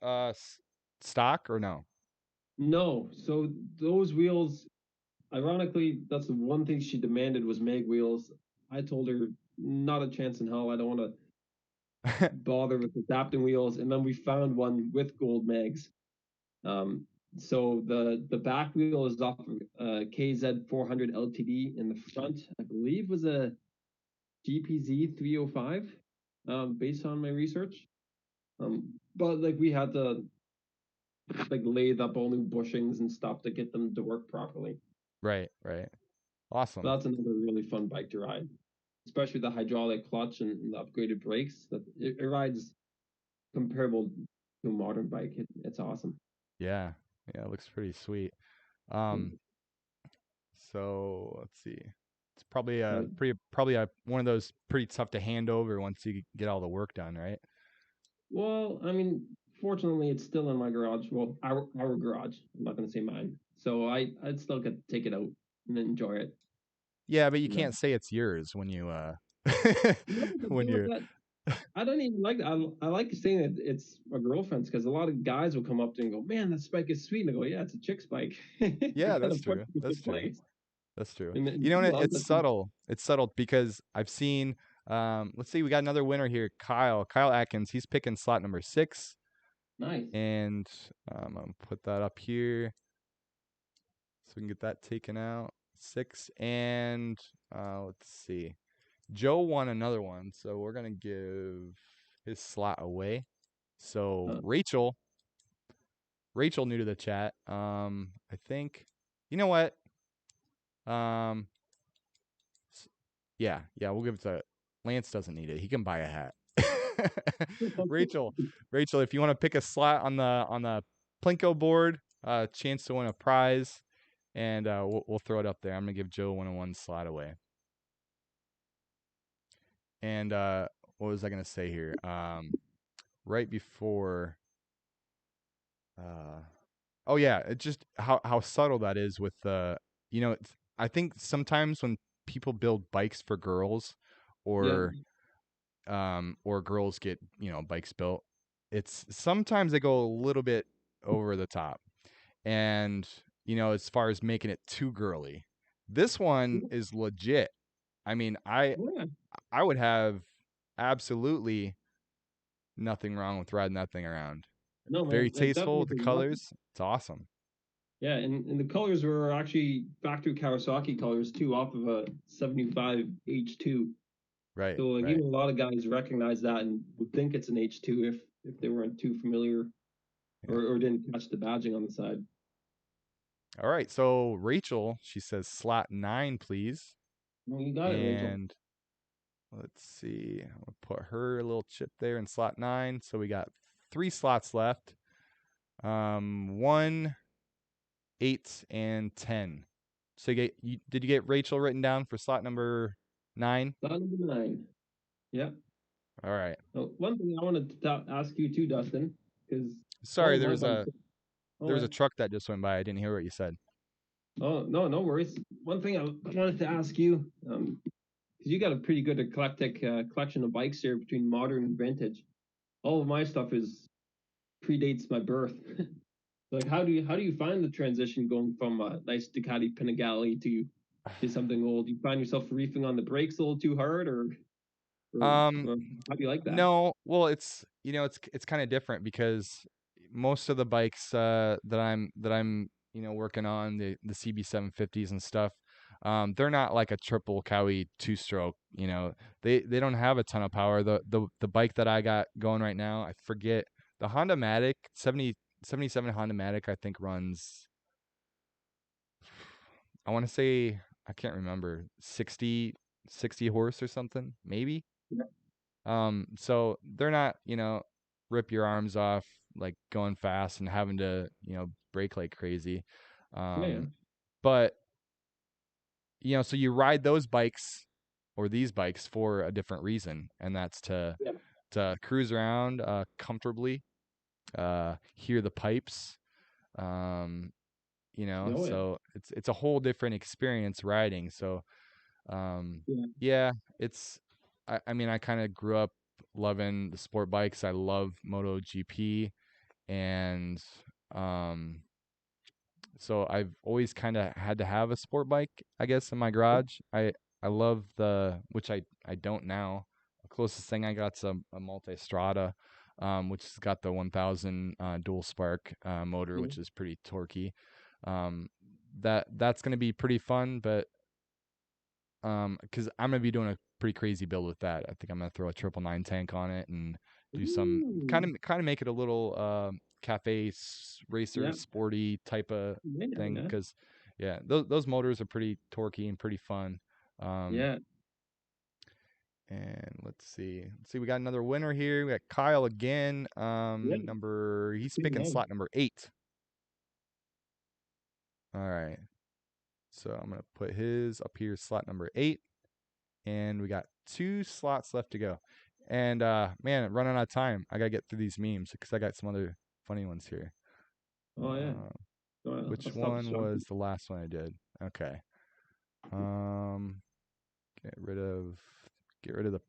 stock or no? no, so those wheels, ironically, that's the one thing she demanded was mag wheels. I told her not a chance in hell. I don't want to bother with adapting wheels. And then we found one with gold mags. Um, so the back wheel is off of KZ 400 LTD, and the front, I believe, was a GPZ 305, based on my research. But like we had to like lathe up all new bushings and stuff to get them to work properly. Right. Awesome. But that's another really fun bike to ride, especially the hydraulic clutch and the upgraded brakes. That it rides comparable to a modern bike. It's awesome. Yeah. Yeah, it looks pretty sweet. So let's see. It's probably one of those pretty tough to hand over once you get all the work done, right? Well, I mean, fortunately, it's still in my garage. Well, our garage. I'm not going to say mine. So I'd still get to take it out and enjoy it. Yeah, but you You know? can't say it's yours when you No, but when you know you're what? I don't even like that. I like saying that it's my girlfriend's because a lot of guys will come up to me and go, "Man, that spike is sweet." And I go, "Yeah, it's a chick's bike." Yeah, It kind that's of puts true. it That's into true. place. That's true. And You know, she and loves it's it. subtle. It's subtle because I've seen let's see, we got another winner here, Kyle Atkins. He's picking slot number 6. Nice. And I'm gonna put that up here so we can get that taken out. 6. And let's see. Joe won another one, so we're gonna give his slot away. So Rachel new to the chat. I think, you know what? Um, yeah, we'll give it to Lance. Doesn't need it. He can buy a hat. Rachel, if you want to pick a slot on the Plinko board, chance to win a prize, and we'll throw it up there. I'm gonna give Joe 101 slot away. And what was I gonna say here? Right before. Oh yeah, it just how subtle that is with I think sometimes when people build bikes for girls, Yeah. or girls get bikes built, it's sometimes they go a little bit over the top, and as far as making it too girly. This one is legit. I mean, Yeah. I would have absolutely nothing wrong with riding that thing around. No, Very man, it tasteful. The definitely awesome. colors, it's awesome. Yeah, and the colors were actually factory Kawasaki colors too, off of a 75 H2. Right, So like right. even a lot of guys recognize that and would think it's an H2 if they weren't too familiar or didn't catch the badging on the side. All right, so Rachel, she says slot 9, please. Well, you got it, Rachel. And let's see, I'll put her little chip there in slot 9. So we got 3 slots left. 1, 8, and 10. So did you get Rachel written down for slot number 9? Slot number 9. Yeah. All right. Oh, one thing I wanted to ask you too, Dustin, because Sorry, there was a right. truck that just went by. I didn't hear what you said. Oh no, no worries. One thing I wanted to ask you, because you got a pretty good eclectic collection of bikes here between modern and vintage. All of my stuff predates my birth. Like how do you find the transition going from a nice Ducati Panigale to something old? You find yourself reefing on the brakes a little too hard, or how do you like that? No, well, it's kind of different because most of the bikes that I'm working on, the CB 750s and stuff, they're not like a triple Cowie 2-stroke. They don't have a ton of power. The bike that I got going right now, I forget, the Honda Matic 77 Honda Matic, I think runs, I want to say, I can't remember, 60 horse or something, maybe. Yeah. So they're not, rip your arms off like going fast and having to, brake like crazy. Yeah. But so you ride those bikes or these bikes for a different reason, and that's to cruise around comfortably, hear the pipes, you know. Oh, yeah. So it's a whole different experience riding. So yeah, it's I mean I kind of grew up loving the sport bikes. I love Moto GP, and um so I've always kind of had to have a sport bike, I guess, in my garage. I love which I don't now. The closest thing I got's a Multistrada, which has got the 1000 dual spark motor, which is pretty torquey. That's gonna be pretty fun, but because I'm gonna be doing a pretty crazy build with that. I think I'm gonna throw a 999 tank on it and do some kind of make it a little cafe racer sporty type of thing. Because those motors are pretty torquey and pretty fun. And let's see, we got another winner here. We got Kyle again. He's picking slot number 8. All right, so I'm gonna put his up here, slot number 8. And we got 2 slots left to go. And man, running out of time. I gotta get through these memes because I got some other funny ones here. Oh yeah. Which one was the last one I did? Okay. Get rid of the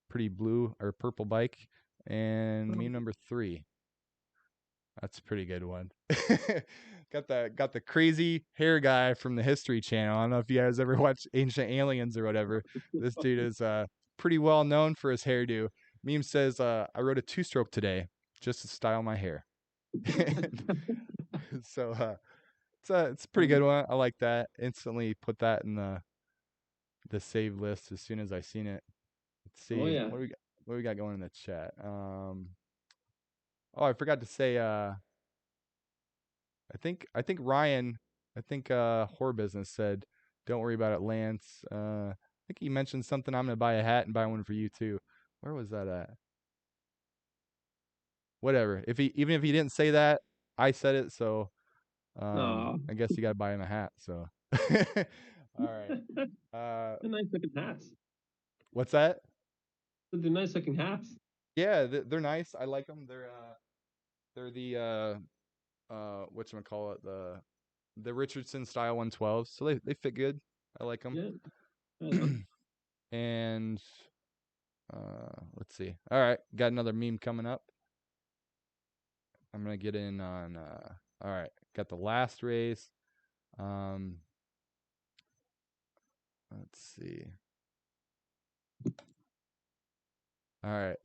pretty blue or purple bike. And meme number 3. That's a pretty good one. got the crazy hair guy from the History Channel. I don't know if you guys ever watch Ancient Aliens or whatever. This dude is pretty well known for his hairdo. Meme says, I rode a 2-stroke today just to style my hair. So it's a pretty good one. I like that. Instantly put that in the save list as soon as I seen it. Let's see. Oh, yeah. What do we got going in the chat? I forgot to say I think Ryan, Whore Business said, "Don't worry about it, Lance." I think he mentioned something. I'm gonna buy a hat and buy one for you too. Where was that at? Whatever. Even if he didn't say that, I said it. So I guess you gotta buy him a hat. So all right. They're nice looking hats. What's that? They're nice looking hats. Yeah, they're nice. I like them. They're the whatchamacallit, the Richardson style 112s. So they fit good. I like them. Yeah. And let's see. All right, got another meme coming up. I'm gonna get in on all right, got the last race. Let's see. All right.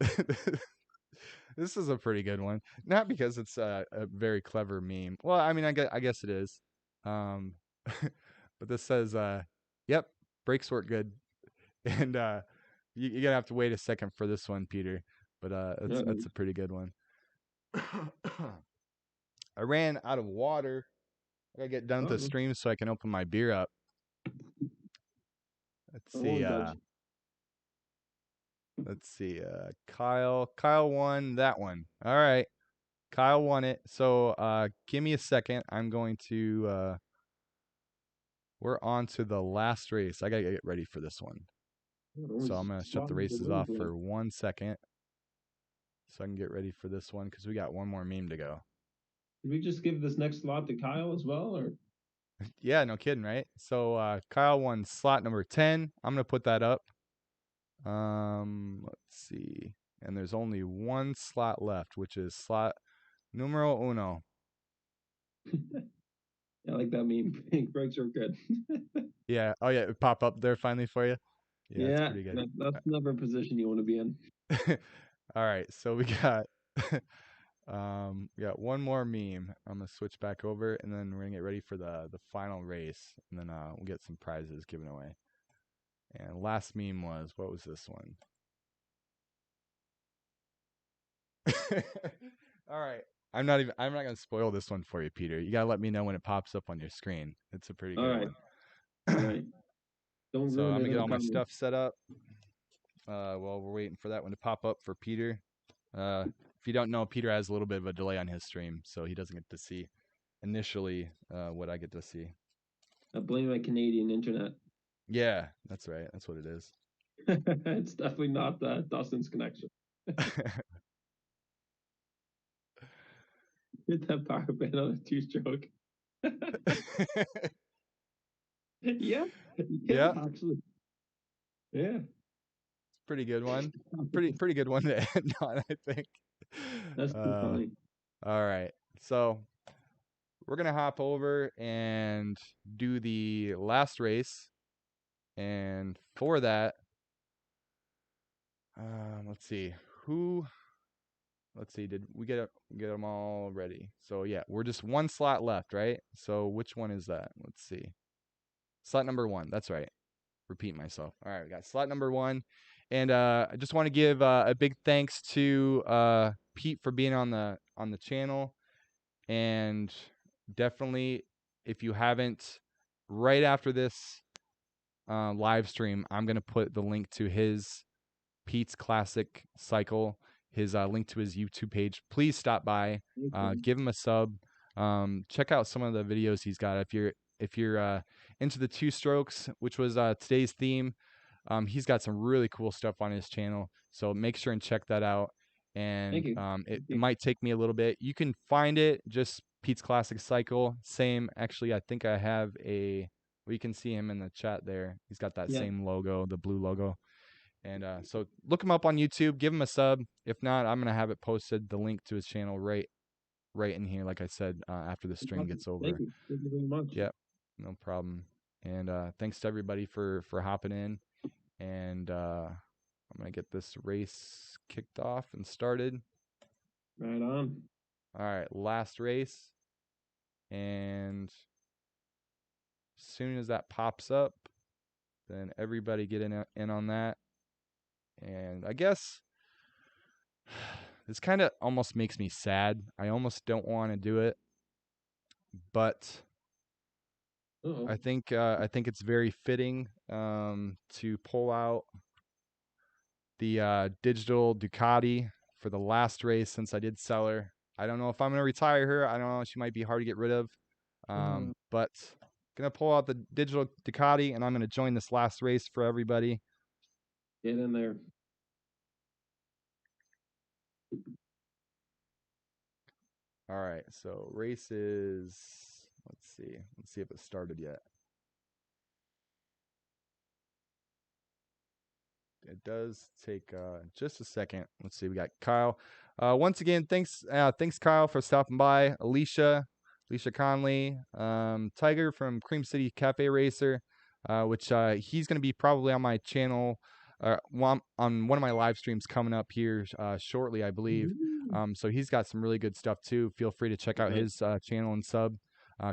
This is a pretty good one. Not because it's a very clever meme. Well, I mean, I guess it is. But this says, "Yep, brakes work good," and you're gonna have to wait a second for this one, Peter. But that's a pretty good one. I ran out of water. I gotta get done with the stream so I can open my beer up. Let's see. Let's see. Kyle won that one. All right. Kyle won it. So give me a second. I'm going to we're on to the last race. I gotta get ready for this one. So I'm gonna shut the races off for 1 second so I can get ready for this one because we got one more meme to go. Did we just give this next slot to Kyle as well, or? Yeah, no kidding, right? So Kyle won slot number 10. I'm gonna put that up. Let's see. And there's only one slot left, which is slot numero 1. I like that meme. Brakes are good. Yeah. Oh yeah, it pop up there finally for you. Yeah, that's pretty good. That's never a position you want to be in. All right, so we got we got one more meme. I'm gonna switch back over, and then we're gonna get ready for the final race, and then we'll get some prizes given away. And last meme was, what was this one? All right. I'm not gonna spoil this one for you, Peter. You gotta let me know when it pops up on your screen. It's a pretty good one. All right. Don't so ruin I'm it gonna get all my comment. stuff set up. While we're waiting for that one to pop up for Peter. If you don't know, Peter has a little bit of a delay on his stream, so he doesn't get to see initially what I get to see. I blame my Canadian internet. Yeah, that's right. That's what it is. It's definitely not Dustin's connection. Get that power band on a two-stroke. Yeah, Yeah, actually. Yeah. pretty good one. Pretty good one to end on, I think. That's too funny. All right. So we're gonna hop over and do the last race. And for that, let's see. Let's see, did we get them all ready? So yeah, we're just one slot left, right? So which one is that? Let's see. Slot number 1. That's right. Repeat myself. All right, we got slot number 1. And I just want to give a big thanks to Pete for being on the channel. And definitely, if you haven't, right after this live stream, I'm gonna put the link to his Pete's Classic Cycle, his link to his YouTube page. Please stop by, give him a sub, check out some of the videos he's got. If you're into the 2 strokes, which was today's theme, he's got some really cool stuff on his channel. So make sure and check that out. And it might take me a little bit. You can find it just Pete's Classic Cycle. Same, actually, I think I have a. We can see him in the chat there. He's got that same logo, the blue logo. And so look him up on YouTube, give him a sub. If not, I'm gonna have it posted, the link to his channel right in here, like I said, after the stream gets over. Thank you very much. Yep, no problem. And thanks to everybody for hopping in. And I'm gonna get this race kicked off and started. Right on. All right, last race. And as soon as that pops up, then everybody get in on that. And I guess this kind of almost makes me sad. I almost don't want to do it, but I think it's very fitting to pull out the digital Ducati for the last race since I did sell her. I don't know if I'm gonna retire her. I don't know. She might be hard to get rid of, but gonna pull out the digital Ducati and I'm gonna join this last race for everybody. Get in there. All right, so race is, let's see if it started yet. It does take just a second. Let's see, we got Kyle. Once again, thanks Kyle for stopping by. Alicia Conley, Tiger from Cream City Cafe Racer, which he's going to be probably on my channel on one of my live streams coming up here shortly, I believe. So he's got some really good stuff too. Feel free to check out his channel and sub.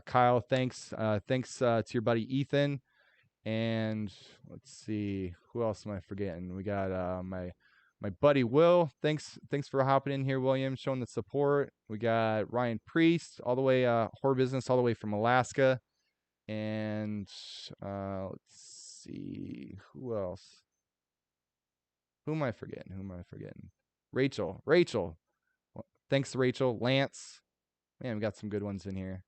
Kyle, thanks to your buddy Ethan. And let's see, who else am I forgetting? We got my buddy Will. Thanks for hopping in here, William, showing the support. We got Ryan Priest, all the way Horror Business, all the way from Alaska. And let's see, who else? Who am I forgetting? Rachel. Thanks, Rachel. Lance. Man, we got some good ones in here.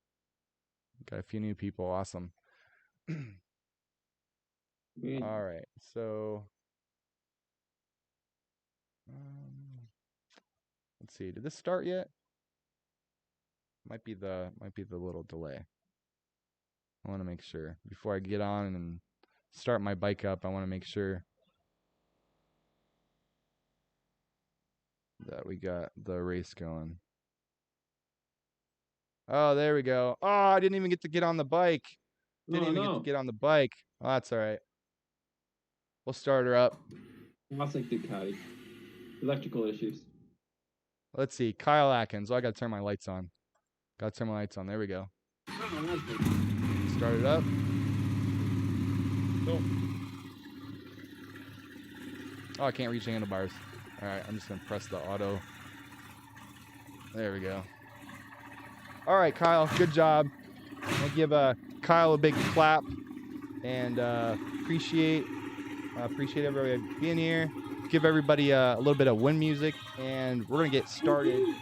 Got a few new people. Awesome. All right, so let's see. Did this start yet? Might be the little delay. I want to make sure before I get on and start my bike up. I want to make sure that we got the race going. Oh, there we go. Oh, I didn't even get to get on the bike. Get to get on the bike. Oh, that's all right. We'll start her up. Classic Ducati. Electrical issues. Let's see. Kyle Atkins. Oh, I got to turn my lights on. There we go. Start it up. Oh, I can't reach handlebars. All right, I'm just going to press the auto. There we go. All right, Kyle, good job. I'll give Kyle a big clap and appreciate everybody being here. Give everybody a little bit of win music, and we're gonna get started with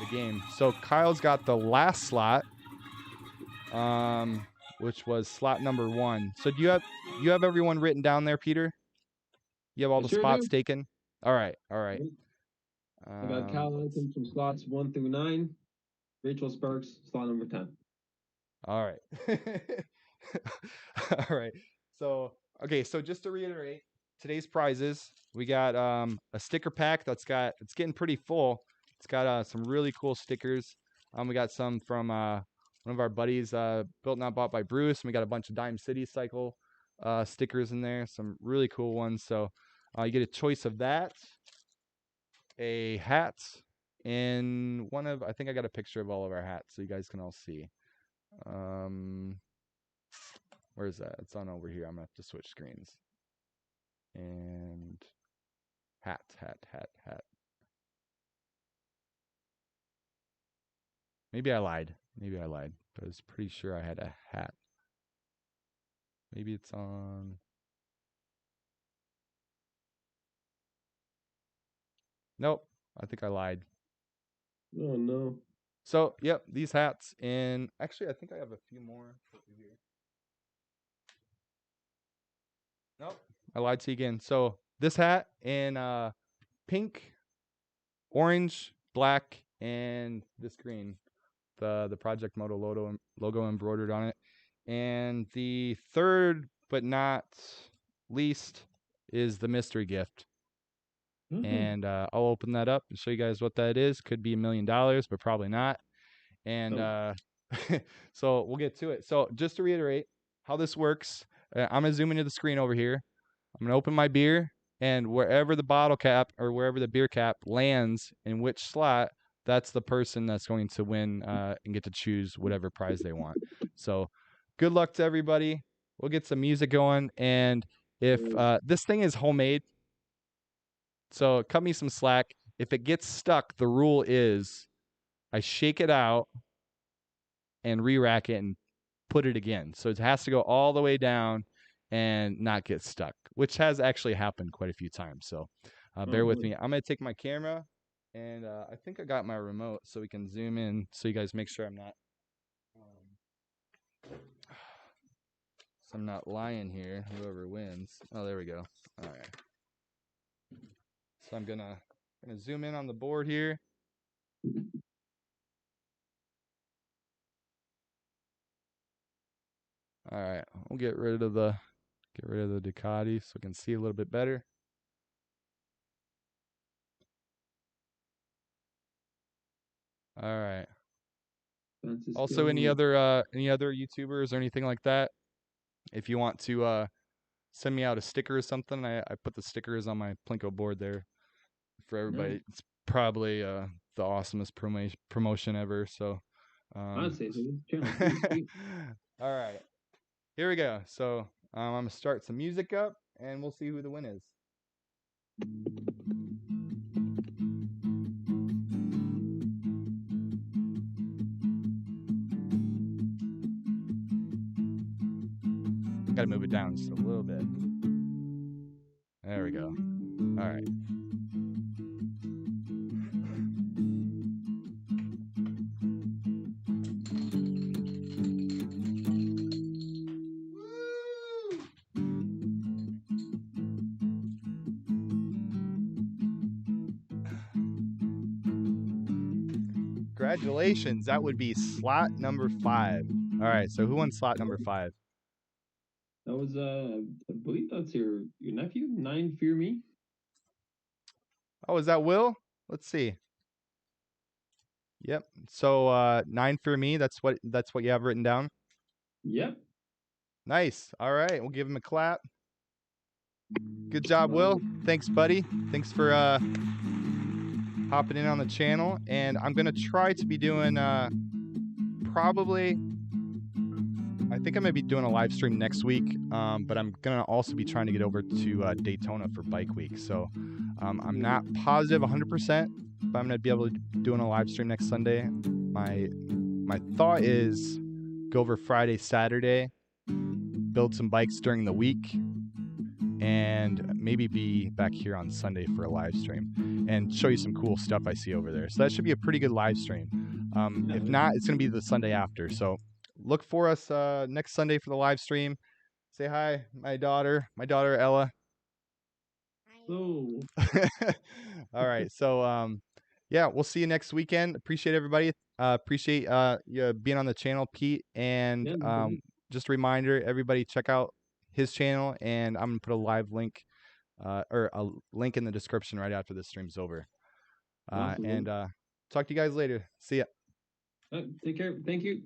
the game. So Kyle's got the last slot, which was slot number 1. So do you have everyone written down there, Peter? You have all I the sure spots do. taken? All right, all right. I got Cal Anthony from slots 1 through 9. Rachel Sparks, slot number 10. All right. All right. So, okay, so just to reiterate, today's prizes, we got a sticker pack it's getting pretty full. It's got some really cool stickers. We got some from one of our buddies, Built Not Bought by Bruce, and we got a bunch of Dime City Cycle stickers in there, some really cool ones. So, you get a choice of that, a hat, and I think I got a picture of all of our hats so you guys can all see. Where's that? It's on over here. I'm gonna have to switch screens. And hat. Maybe I lied, but I was pretty sure I had a hat. Maybe it's on. Nope, I think I lied. Oh no. So, yep, these hats, and actually I think I have a few more here. Nope, I lied to you again. So, this hat in pink, orange, black, and this green. The Project Moto logo embroidered on it. And the third but not least is the mystery gift. And I'll open that up and show you guys what that is. Could be $1 million, but probably not. And so we'll get to it. So just to reiterate how this works, I'm going to zoom into the screen over here. I'm going to open my beer, and wherever the bottle cap or wherever the beer cap lands in which slot, that's the person that's going to win and get to choose whatever prize they want. So good luck to everybody. We'll get some music going. And if this thing is homemade, so cut me some slack. If it gets stuck, the rule is I shake it out and re-rack it and put it again. So it has to go all the way down and not get stuck, which has actually happened quite a few times. So bear with me. I'm going to take my camera, and I think I got my remote so we can zoom in so you guys make sure I'm not lying here, whoever wins. Oh, there we go. All right. So I'm gonna zoom in on the board here. All right, we'll get rid of the Ducati so we can see a little bit better. All right. Also, any other YouTubers or anything like that, if you want to send me out a sticker or something, I put the stickers on my Plinko board there for everybody. Nice. It's probably the awesomest promotion ever. So I'd say so. All right, here we go. So I'm gonna start some music up, and we'll see who the win is. Gotta move it down just a little bit. There we go. All right. Congratulations. That would be slot number 5. All right. So who won slot number 5? That was I believe that's your nephew, 9 Fear Me. Oh, is that Will? Let's see. Yep. So 9 Fear Me, that's what you have written down? Yep. Nice. All right. We'll give him a clap. Good job, Will. Thanks, buddy. Thanks for hopping in on the channel. And I'm going to try to be doing probably, I think I'm going to be doing a live stream next week, but I'm going to also be trying to get over to Daytona for Bike Week. So I'm not positive 100%, but I'm going to be able to doing a live stream next Sunday. My thought is go over Friday, Saturday, build some bikes during the week, and maybe be back here on Sunday for a live stream and show you some cool stuff I see over there. So that should be a pretty good live stream. If not, it's going to be the Sunday after. So look for us next Sunday for the live stream. Say hi, my daughter Ella. So All right. So yeah, we'll see you next weekend. Appreciate everybody. Appreciate you being on the channel, Pete. And yeah, no problem. just a reminder, everybody check out his channel, and I'm gonna put a live link or a link in the description right after this stream's over. Awesome, And talk to you guys later. See ya. Take care. Thank you.